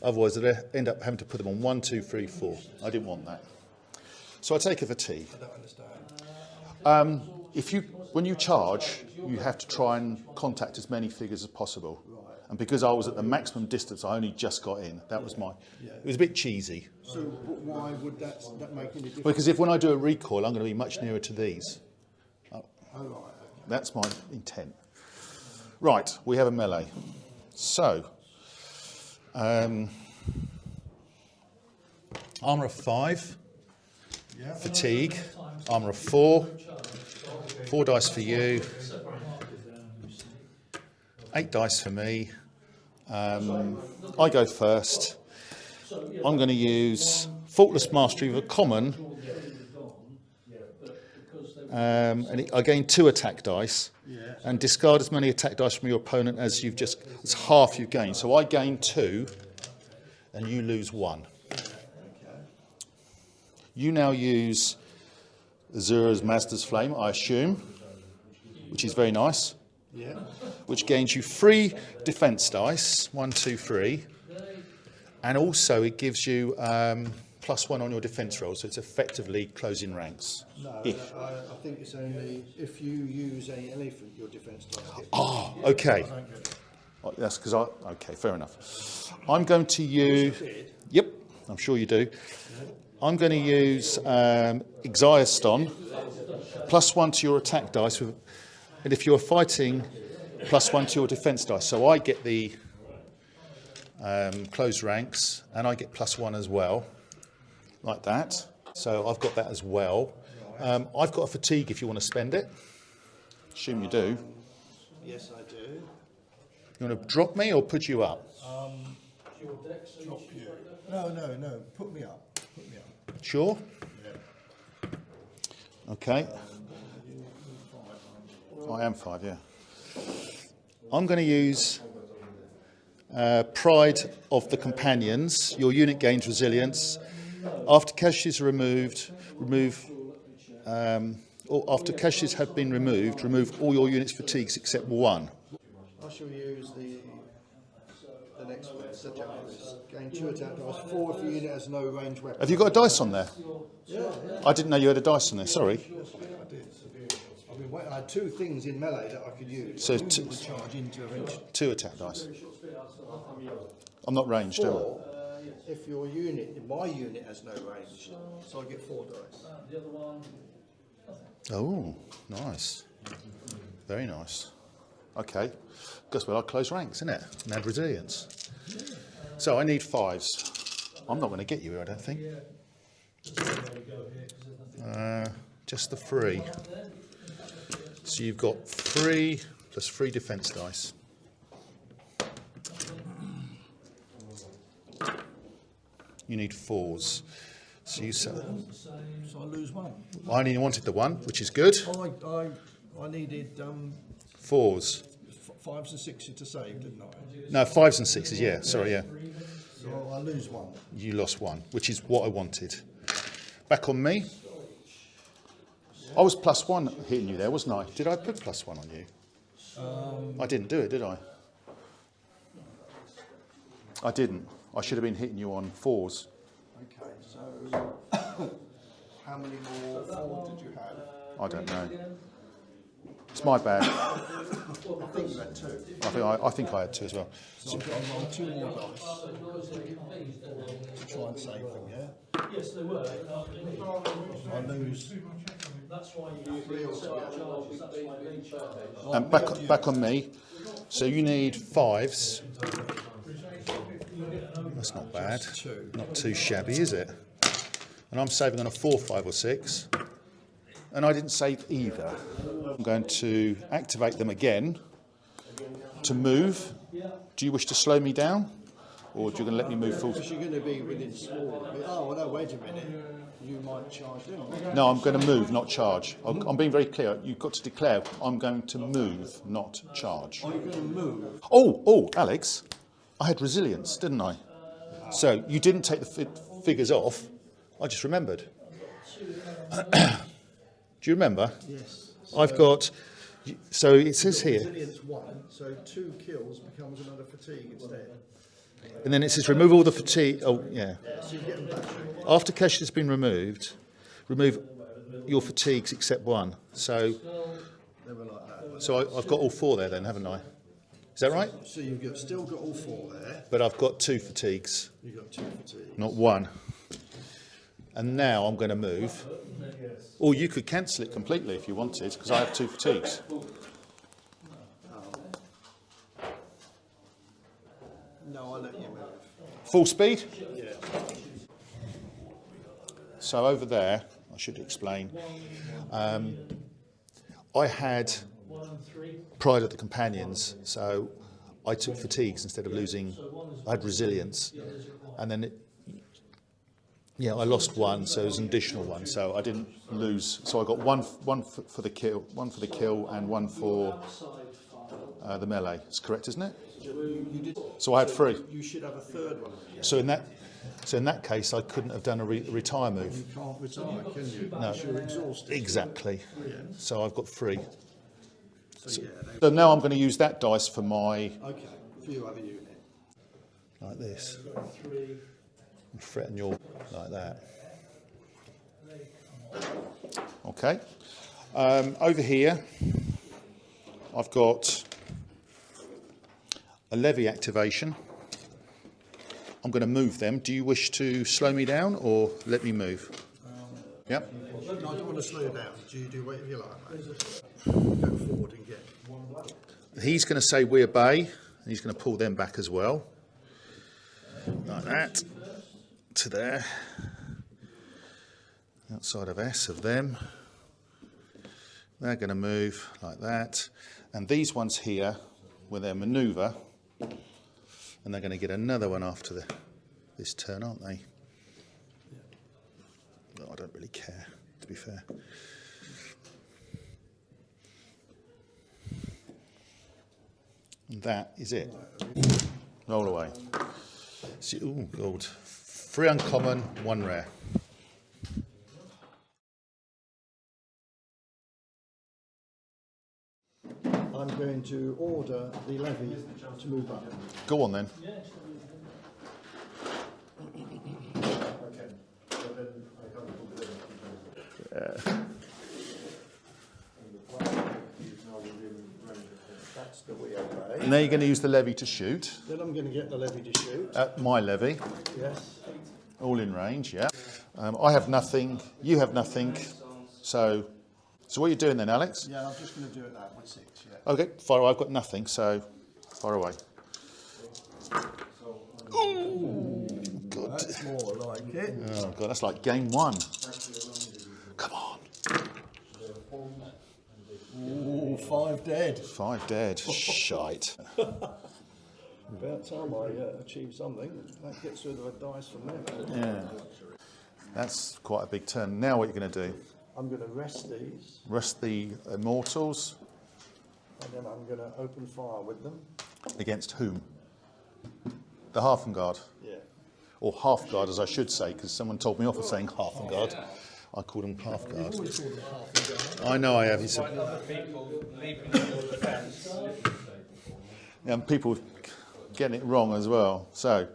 Otherwise, they end up having to put them on 1, 2, 3, 4. I didn't want that, so I take a fatigue. I don't understand. When you charge, you have to try and contact as many figures as possible. Right. And because I was at the maximum distance, I only just got in. That was my. Yeah. It was a bit cheesy. So why would that make any difference? Because if when I do a recoil, I'm going to be much nearer to these. Oh, right. Okay. That's my intent. Right, we have a melee. So, armour of 5, Yeah. fatigue, armour of 4, 4 dice for you, 8 dice for me. I go first. I'm going to use Faultless Mastery with a common, and I gain 2 attack dice, and discard as many attack dice from your opponent as you've just. It's half you've gained. So I gain 2, and you lose 1. You now use Azura's Mazda's Flame, I assume, which is very nice. Yeah. Which gains you 3 defense dice, 1, 2, 3, and also it gives you +1 on your defense roll, so it's effectively closing ranks. No, I think it's only if you use an elephant, your defence dice get. Oh, okay. Oh, that's because okay, fair enough. I'm going to use. Yep, I'm sure you do. I'm going to use Exaiaston, +1 to your attack dice, and if you're fighting, +1 to your defense dice. So I get the closed ranks, and I get +1 as well, like that. So I've got that as well. I've got a fatigue if you want to spend it. Assume you do. Yes, I do. You want to drop me or put you up? Drop you. No. Put me up. Put me up. Sure. Yeah. Okay. I am 5, yeah. I'm going to use Pride of the Companions. Your unit gains resilience. After casualties are removed, or after casualties have been removed, remove all your units' fatigues except 1. I shall use the next one, Sagittarius. Gain 2 attack dice, 4 if your unit has no range weapon. Have you got a dice on there? Yeah. I didn't know you had a dice on there, sorry. I did. I had 2 things in melee that I could use. So I would charge into eventually. 2 attack dice. I'm not ranged, am I? 4 if your unit, my unit has no range, so I get 4 dice. Oh, nice. Very nice. Okay. Guess what? I'll close ranks, isn't it? And add resilience. So I need 5s. I'm not going to get you here, I don't think. Just the 3. So you've got 3 plus 3 defense dice. You need 4s. So you said. So I lose 1. I only wanted the 1, which is good. I needed 4s. 5s and 6s to save, didn't I? No, 5s and 6s. Yeah. Sorry. Yeah. So So I lose one. You lost one, which is what I wanted. Back on me. I was +1 hitting you there, wasn't I? Did I put +1 on you? I didn't do it, did I? I didn't. I should have been hitting you on 4s. Okay, so how many more 4 did you have? I don't know. It's my bad. I think you had 2. I think I had 2 as well. So I've got to roll 2 more dice to try and save them, yeah? Yes, they were. I lose That's why you 3 altogether. And back on me. So you need 5s. That's not bad. Not too shabby, is it? And I'm saving on a 4, 5 or 6. And I didn't save either. I'm going to activate them again to move. Do you wish to slow me down? Or do you going to let me move full? Because you're going to be within small. Oh, no, wait a minute. You might charge in. No, I'm going to move, not charge. I'm being very clear. You've got to declare I'm going to move, not charge. Are you going to move? Oh, Alex, I had resilience, didn't I? So you didn't take the figures off. I just remembered. Do you remember? Yes. I've got. So it says here, Resilience 1, so 2 kills becomes another fatigue instead. and then it says remove all the fatigue. Oh, yeah. So you get them back. After cash has been removed, remove your fatigues except 1. So They were like that. I've got all 4 there then, haven't I? Is that right? So you've still got all 4 there. But I've got 2 fatigues, You've got 2 fatigues. not 1. And now I'm going to move. Or you could cancel it completely if you wanted, because I have 2 fatigues. No, I'll let you move. Full speed? Yeah. So over there, I should explain, I had Pride of the Companions, so I took fatigues instead of losing. I had resilience, and then I lost 1, so it was an additional 1, so I didn't lose. So I got one for the kill, and 1 for the melee. It's correct, isn't it? You did. So I had 3. You should have a 3rd one. So in that case, I couldn't have done a retire move. You can't retire, can you? No. You're exhausted. Exactly. So I've got 3. So yeah, So now I'm going to use that dice for my, okay. For your other unit. like this, and threaten your, like that. Okay. Over here, I've got a levy activation. I'm going to move them. Do you wish to slow me down or let me move? Yep. No, I don't want to slow you down. Do you do whatever you like, mate? Go forward and get. He's going to say we obey, and he's going to pull them back as well. Like that. To there. Outside of S of them. They're going to move like that. And these ones here, with their manoeuvre, and they're going to get another one after this turn, aren't they? No, I don't really care, to be fair. And that is it. Roll away. See, ooh, gold. 3 uncommon, 1 rare. I'm going to order the levy to move up. Go on then. That's the we obey. And now you're going to use the levy to shoot. Then I'm going to get the levy to shoot. At my levy. Yes. All in range, yeah. I have nothing, you have nothing. So what are you doing then, Alex? Yeah, I'm just going to do it that with 6, yeah. Okay, fire away. I've got nothing, so fire away. Ooh, God. That's more like it. Oh, God, that's like game 1. Come on. Ooh, 5 dead. 5 dead. Shite. About time I achieve something. That gets rid of a dice from there. Yeah. That's quite a big turn. Now what are you going to do? I'm going to rest these, Rest the immortals and then I'm going to open fire with them. against whom? The Halfengard. Yeah. or half guard as I should say, because someone told me off for saying half and guard. I called them half guard. I know I have. It's and people getting it wrong as well. So,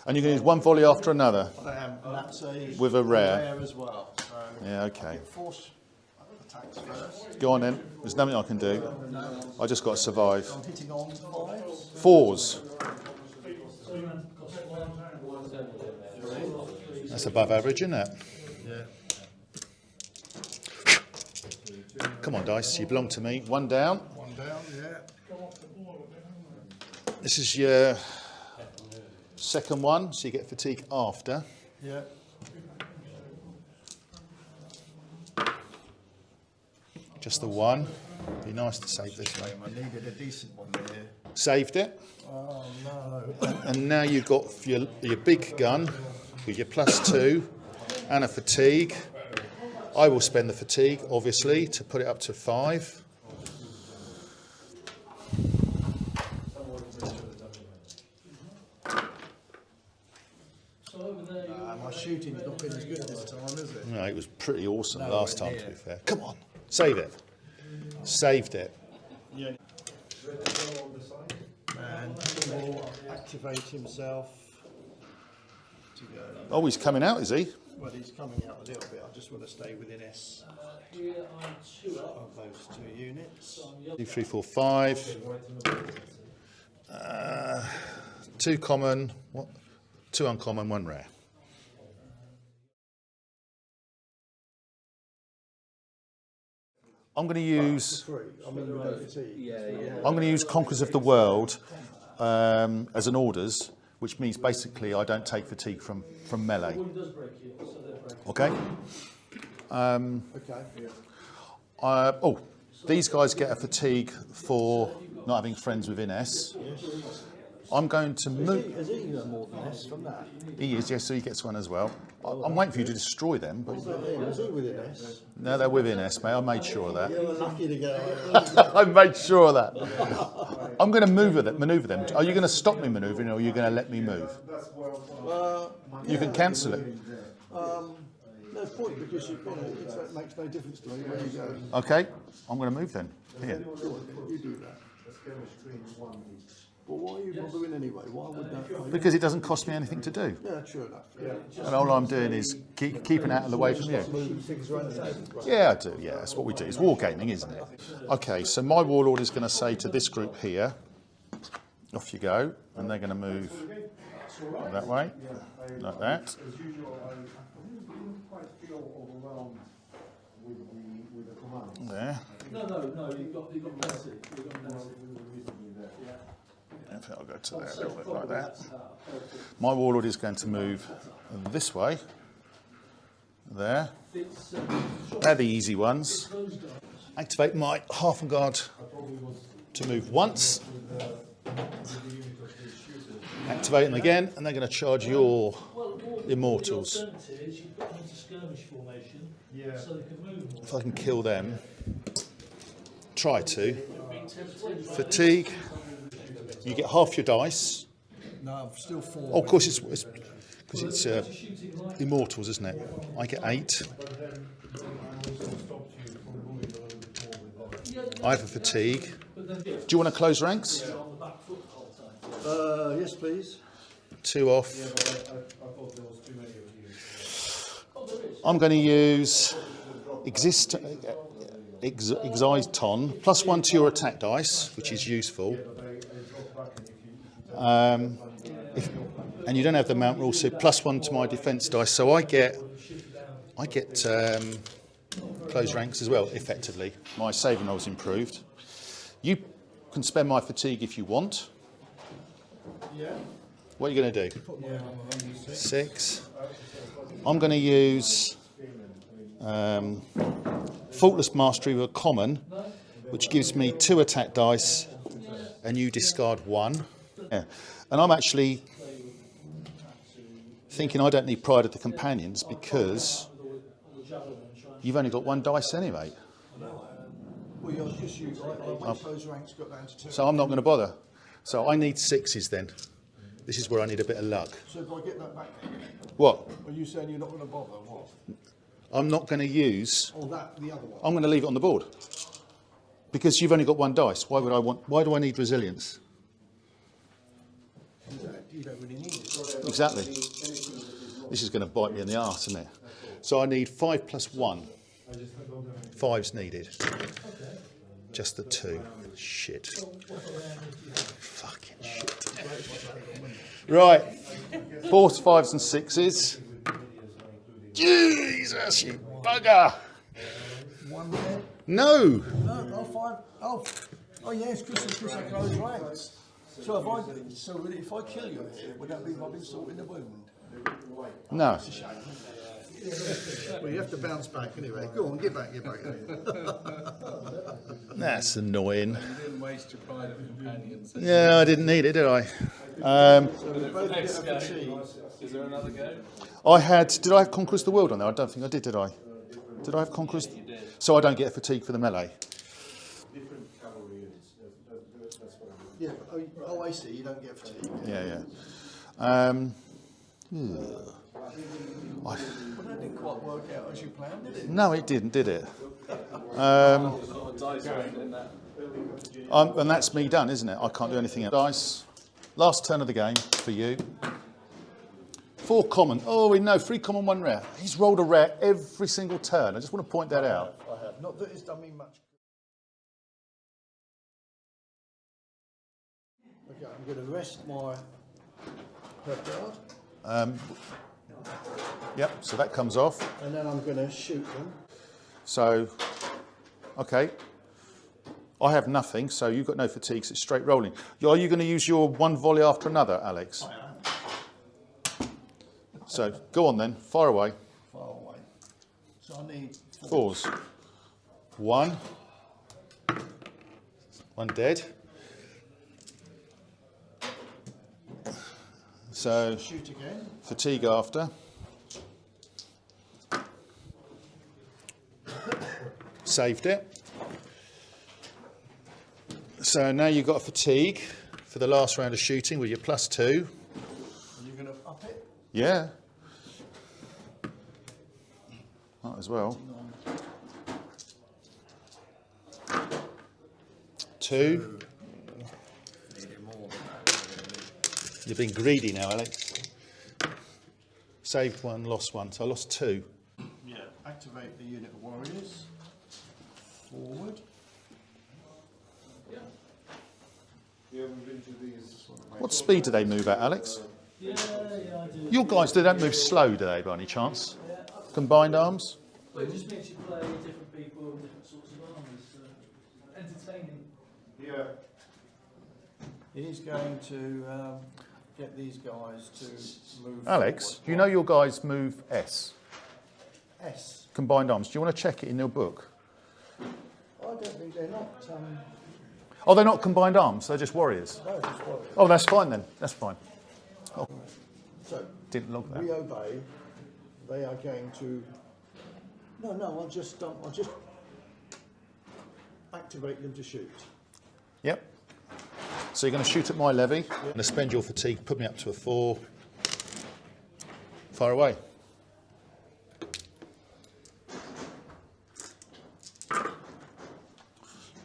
and you can use one volley after another. And that's a With a rare. as well. So Yeah, okay. force attacks first. Go on then. There's nothing I can do. I just got to survive. I'm hitting on 5s. 4s. That's above average, isn't it? Yeah. Come on, dice. You belong to me. 1 down. 1 down, yeah. This is your second one, so you get fatigue after. Yeah. Just the 1. Be nice to save this one. I needed a decent one there. Saved it. Oh no. And now you've got your big gun with your +2 and a fatigue. I will spend the fatigue, obviously, to put it up to 5. My shooting's not been as good this time, is it? No, it was pretty awesome last time, to be fair. Come on, save it. Saved it. Yeah. And he will activate himself to go. Oh, he's coming out, is he? Well, he's coming out a little bit. I just want to stay within S of those 2 units. 2, 3, 4, 5. 2 common, 2 uncommon, 1 rare. I'm going to use. 3. I mean, we don't see. I'm going to use Conquerors of the World as an orders, which means basically I don't take fatigue from melee. Okay. Okay. Oh, these guys get a fatigue for not having friends within S. I'm going to move. Is he more than S from that? He is, yes, so he gets one as well. I'm waiting for you to destroy them, but Is he within S? no, they're within S, mate. I made sure of that. You were lucky to get I made sure of that. I'm going to maneuver them. Are you going to stop me manoeuvring, or are you going to let me move? You can cancel it. No point, because it makes no difference to me where you go. Okay, I'm going to move then. Here. You do that. But why are you not doing anyway? Why would that? Because it doesn't cost me anything to do. Yeah, true enough. Yeah. And all I'm doing is keeping out of the way from you. Move things around the table. Yeah, I do. Yeah, that's what we do. It's wargaming, isn't it? Okay, so my warlord is going to say to this group here, off you go, and they're going to move that way, like that. There. No, you've got plenty. I think I'll go to there a little bit like that. My warlord is going to move this way. There. They're the easy ones. Activate my half and guard to move once. Activate them again, and they're going to charge your immortals. If I can kill them, try to. Fatigue. You get half your dice. No, I'm still 4. Oh, of course, it's because it's immortals, isn't it? I get 8. I have a fatigue. Do you want to close ranks? Yes, please. 2 off. I'm going to use Exciton, +1 to your attack dice, which is useful. And you don't have the mount rule, so +1 to my defence dice. So I get close ranks as well, effectively. My saving roll's improved. You can spend my fatigue if you want. Yeah. What are you going to do? 6. I'm going to use Faultless Mastery with a common, which gives me 2 attack dice, and you discard 1. Yeah. And I'm actually thinking I don't need Pride of the Companions because you've only got 1 dice anyway. Well, you're just my close ranks got down to 2. So I'm not going to bother. So I need 6s then. This is where I need a bit of luck. So if I get that back, What? are you saying you're not going to bother? What? I'm not going to use... Oh, that, the other one. I'm going to leave it on the board. Because you've only got one dice. Why do I need resilience? You don't really need it. Exactly. This is going to bite me in the arse, isn't it? So I need 5 plus 1. 5's needed. Just the 2. Shit. Fucking shit. Right. 4s, 5s and 6s. Jesus, you bugger. One there? No. No, 5. Oh yes, because I close ranks. So if I kill you here, would that be rubbing salt in the wound? No. Well, you have to bounce back anyway. Go on, get back. That's annoying. You didn't waste your pride of companions. Yeah, I didn't need it, did I? Next game. Is there another game? Did I have Conquest of the World on there? I don't think I did I? Did I have Conquest? You did. So I don't get a fatigue for the melee? Yeah. Oh, I see. You don't get fatigue. Yeah. Well, that didn't quite work out as you planned, did it? No, it didn't, did it? Dice in that. And that's me done, isn't it? I can't do anything else. Dice. Last turn of the game for you. 4 common. Oh, we know 3 common, 1 rare. He's rolled a rare every single turn. I just want to point that out. I have. Not that it's done me much. Okay, I'm going to rest my herd guard, Yep, so that comes off. and then I'm going to shoot them. So, okay. I have nothing, so you've got no fatigues. It's straight rolling. Are you going to use your one volley after another, Alex? I am. So, go on then. Fire away. Far away. So I need 4s. 1. 1 dead. So, shoot again. fatigue after. Saved it. So now you've got a fatigue for the last round of shooting with your +2. Are you going to up it? Yeah. Might as well. 2. Needed more than that. You're being greedy now, Alex. Saved 1, lost 1. So I lost 2. Yeah. Activate the unit of warriors. Forward. What speed do they move at, Alex? Yeah, I do. Your guys, they don't move slow, do they, by any chance? Combined arms? Well, it just makes you play different people and different sorts of armies. Entertaining. Yeah. He's going to get these guys to move. Alex, forward. you know your guys move S. S. Combined arms. Do you want to check it in your book? I don't think they're not. Oh, they're not combined arms. They're just warriors. No, just warriors. Oh, that's fine then. That's fine. So Didn't log that. we obey. They are going to. No, I'll just activate them to shoot. Yep. So you're going to shoot at my levy. I'm going to spend your fatigue, put me up to a 4. Fire away.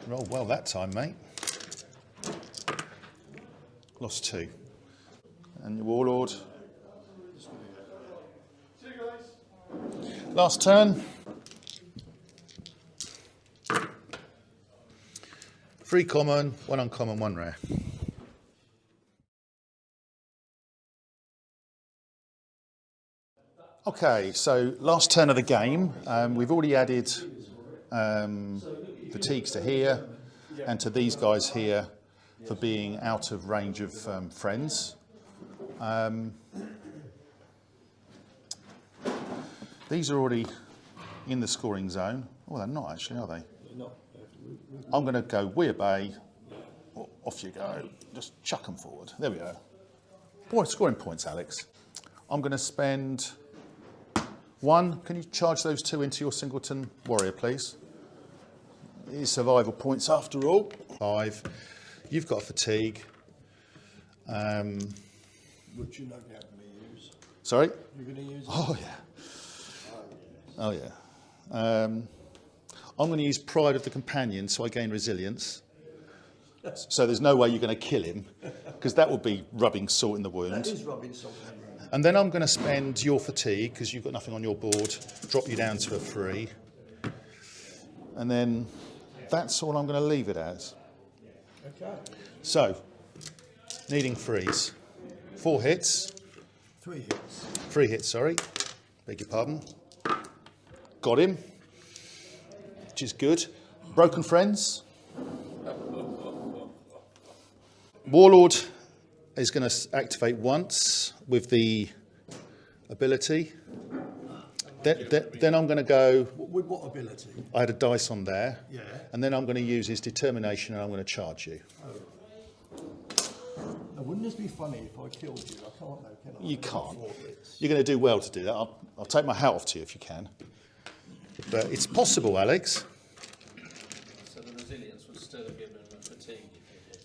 Roll well that time, mate. Lost 2. And your warlord. Last turn. 3 common, 1 uncommon, 1 rare. Okay, so last turn of the game. We've already added fatigues to here and to these guys here for being out of range of friends. These are already in the scoring zone. Oh, they're not actually, are they? I'm going to go we obey. Off you go. Just chuck them forward. There we go. Boy, scoring points, Alex. I'm going to spend 1. Can you charge those 2 into your singleton warrior, please? These survival points after all. 5. You've got fatigue. Which you know you're going to use. Sorry? You're going to use it? Oh, yeah. Oh, yeah. I'm going to use Pride of the Companion so I gain resilience. So there's no way you're going to kill him, because that would be rubbing salt in the wound. That is rubbing salt in the wound. And then I'm going to spend your fatigue, because you've got nothing on your board, drop you down to a 3. And then that's all I'm going to leave it as. Okay. So, needing 3s. 4 hits. 3 hits. 3 hits, sorry. Beg your pardon. Got him. Which is good. Broken friends. Warlord is going to activate once with the ability. Then I'm going to go. With what ability? I had a dice on there. Yeah. And then I'm going to use his determination and I'm going to charge you. Now, wouldn't this be funny if I killed you? I can't know, can I? You can't. 4 hits. You're going to do well to do that. I'll take my hat off to you if you can. But it's possible, Alex. So the resilience would still have given him a fatigue if you hit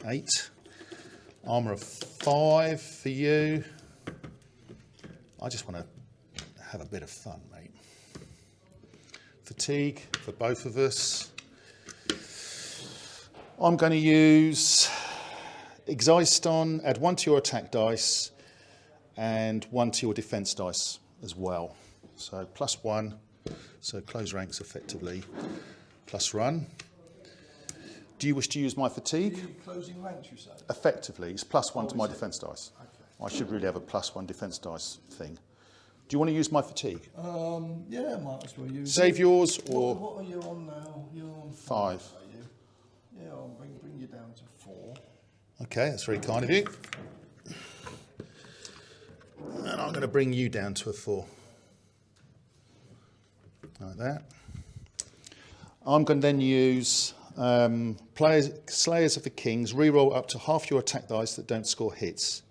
it. 8. Armour of 5 for you. I just want to have a bit of fun, mate. Fatigue for both of us. I'm going to use Exhaustion, add 1 to your attack dice and 1 to your defence dice as well. So +1, so close ranks effectively, plus run. Do you wish to use my fatigue? Are you closing ranks, you say? Effectively, it's +1 to my defence dice. Okay. I should really have a +1 defence dice thing. Do you want to use my fatigue? Yeah, might as well use Save it. yours or What are you on now? You're on 5. Are you? Yeah, I'll bring you down to 4. Okay, that's very kind of you. And I'm going to bring you down to a 4. Like that. I'm going to then use Slayers of the Kings, reroll up to half your attack dice that don't score hits.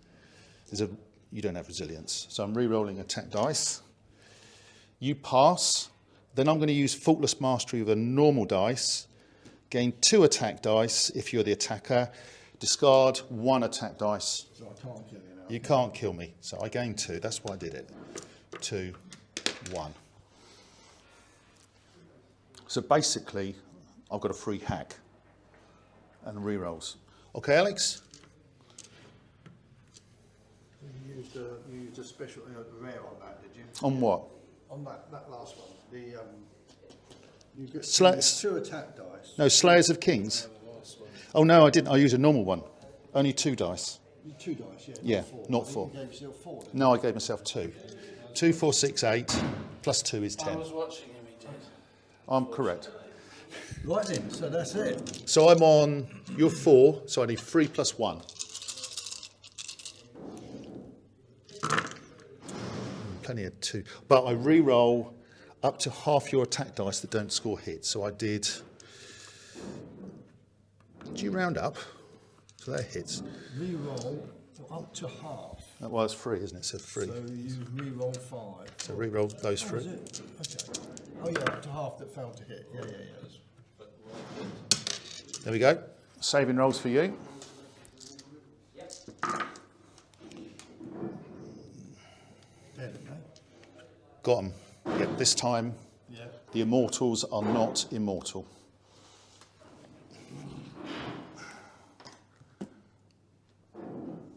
You don't have resilience, so I'm re-rolling attack dice. You pass, then I'm going to use Faultless Mastery with a normal dice, gain 2 attack dice if you're the attacker, discard 1 attack dice. So I can't kill you now. You can't kill me, so I gain 2, that's why I did it. 2, 1. So basically, I've got a free hack and re-rolls. Okay, Alex? You used a special rare on that, did you? On what? On that last one. You get Sla- 2 attack dice. No, Slayers of Kings. Oh no, I didn't. I used a normal one. Only 2 dice. 2 dice, yeah. Yeah, not I think 4. You gave yourself 4. Then. No, I gave myself 2. 2, 4, 6, 8. Plus 2 is I 10. was watching him, he did. I'm correct. Right then, so that's it. So I'm on. You're 4, so I need 3 plus 1. Plenty of 2, but I re-roll up to half your attack dice that don't score hits. So I did. Do you round up? So that hits. Reroll up to half. Well, it's 3, isn't it? So 3. So you reroll 5. So re-roll those Oh, 3. is it? Okay. Oh yeah, up to half that failed to hit. Yeah. There we go. Saving rolls for you. There we go. Got them. Yep, this time Yeah. the immortals are not immortal.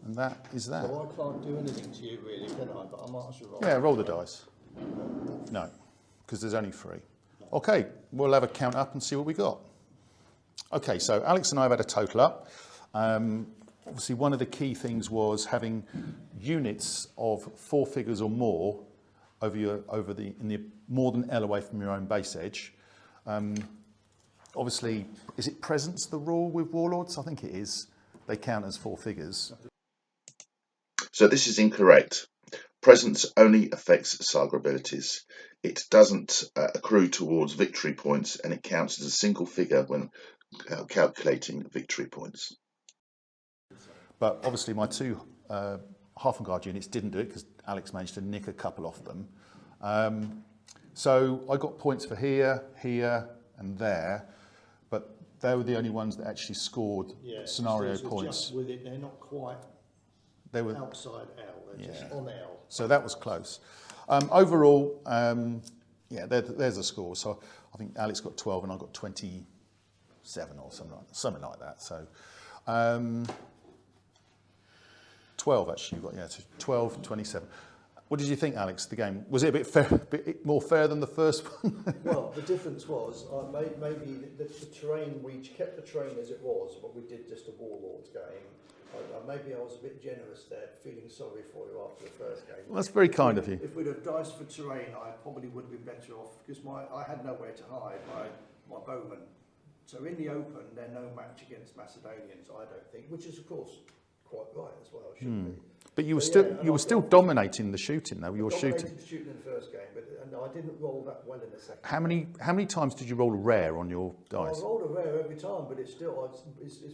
And that is that. So I can't do anything to you really, can I? But I might as well roll. Yeah, roll the dice. No, because there's only 3. Okay, we'll have a count up and see what we got. Okay, so Alex and I have had a total up. Obviously, one of the key things was having units of 4 figures or more in the more than L away from your own base edge. Obviously, is it presence the rule with warlords? I think it is. They count as 4 figures. So this is incorrect. Presence only affects Saga abilities. It doesn't accrue towards victory points, and it counts as a single figure when calculating victory points. But obviously my 2 Half-and-Guard units didn't do it because Alex managed to nick a couple off them. So I got points for here, here and there, but they were the only ones that actually scored scenario so points. Just with it, they're not quite They were outside L, they're just on L. So that was close. Overall, there's a score. So I think Alex got 12 and I got 27 or something like that. So 12 actually, you got, so 12, 27. What did you think, Alex, the game? Was it a bit more fair than the first one? Well, the difference was maybe the terrain, we kept the terrain as it was, but we did just a Warlords game. Maybe I was a bit generous there, feeling sorry for you after the first game. Well, that's very kind of you. If we'd have diced for terrain, I probably would have been better off, because I had nowhere to hide my bowmen. So in the open, they're no match against Macedonians, I don't think, which is of course quite right as well, shouldn't be. But you were still dominating the shooting, though. You were shooting. Dominated the shooting in the first game, and I didn't roll that well in the second. How many times did you roll a rare on your dice? I rolled a rare every time, but it's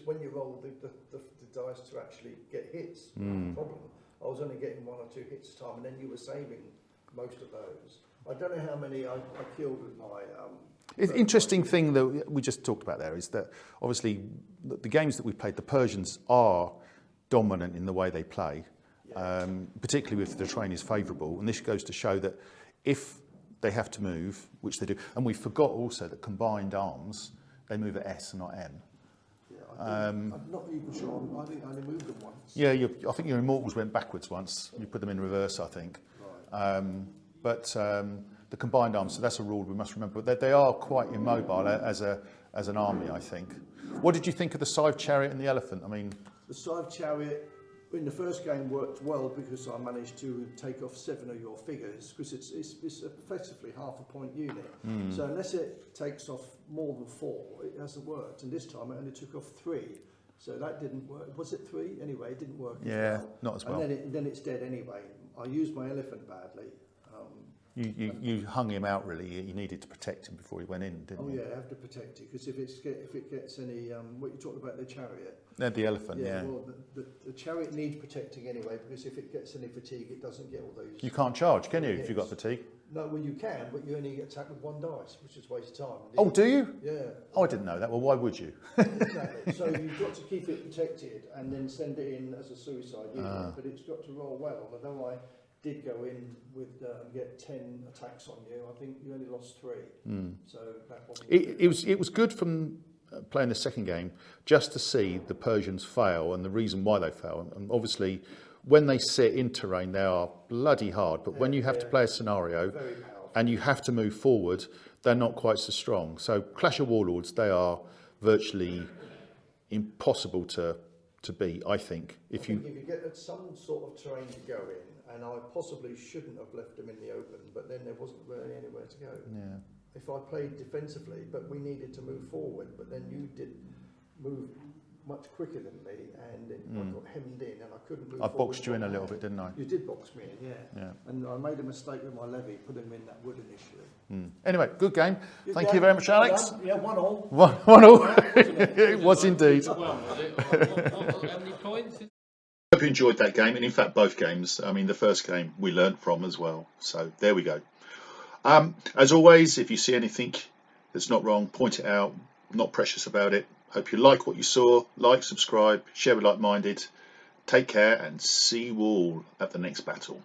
when you roll the dice to actually get hits. That's the problem. I was only getting 1 or 2 hits a time, and then you were saving most of those. I don't know how many I killed with my. The interesting thing that we just talked about there is that obviously the games that we've played, the Persians are dominant in the way they play, particularly if the terrain is favourable. And this goes to show that if they have to move, which they do, and we forgot also that combined arms, they move at S and not M. I'm not even sure. I think I only moved them once. Yeah, I think your Immortals went backwards once. You put them in reverse, I think. Right. But the combined arms, so that's a rule we must remember. But they are quite immobile as an army, I think. What did you think of the Scythe Chariot and the Elephant? I mean, The Scythe Chariot in the first game worked well because I managed to take off 7 of your figures, because it's effectively half a point unit. So unless it takes off more than 4, it hasn't worked. And this time it only took off 3. So that didn't work. Was it 3? Anyway, it didn't work as well. Not as well. And then it's dead anyway. I used my elephant badly. You hung him out really. You needed to protect him before he went in, didn't you? Oh yeah, I have to protect it, because if it gets any, what you talked about, the chariot. The elephant, yeah. Well, the chariot needs protecting anyway, because if it gets any fatigue, it doesn't get all those. You can't charge, can you, if you've got fatigue? No, well you can, but you only get attacked with 1 dice, which is a waste of time. Oh, do you? Yeah. Oh, I didn't know that. Well, why would you? Exactly. So you've got to keep it protected and then send it in as a suicide unit, but it's got to roll well. Although I did go in with and get 10 attacks on you, I think you only lost 3. So that wasn't It was good from playing the second game just to see the Persians fail and the reason why they fail. And obviously, when they sit in terrain, they are bloody hard. But when you have to play a scenario and you have to move forward, they're not quite so strong. So Clash of Warlords, they are virtually impossible to beat, I think. If you get some sort of terrain to go in, and I possibly shouldn't have left them in the open, but then there wasn't really anywhere to go. Yeah. If I played defensively, but we needed to move forward, but then you did move much quicker than me, and I got hemmed in, and I couldn't move forward. I boxed you in a little bit, didn't I? You did box me in, yeah. Yeah. And I made a mistake with my levy, putting him in that wood initially. Anyway, good game. Thank you very much, Alex. Yeah, 1-1. 1-1. It was indeed. Well, was it? How many points? Hope you enjoyed that game, and in fact both games. I mean, the first game we learnt from as well. So there we go. As always, if you see anything that's not wrong, point it out. I'm not precious about it. Hope you like what you saw. Like, subscribe, share with like-minded. Take care, and see you all at the next battle.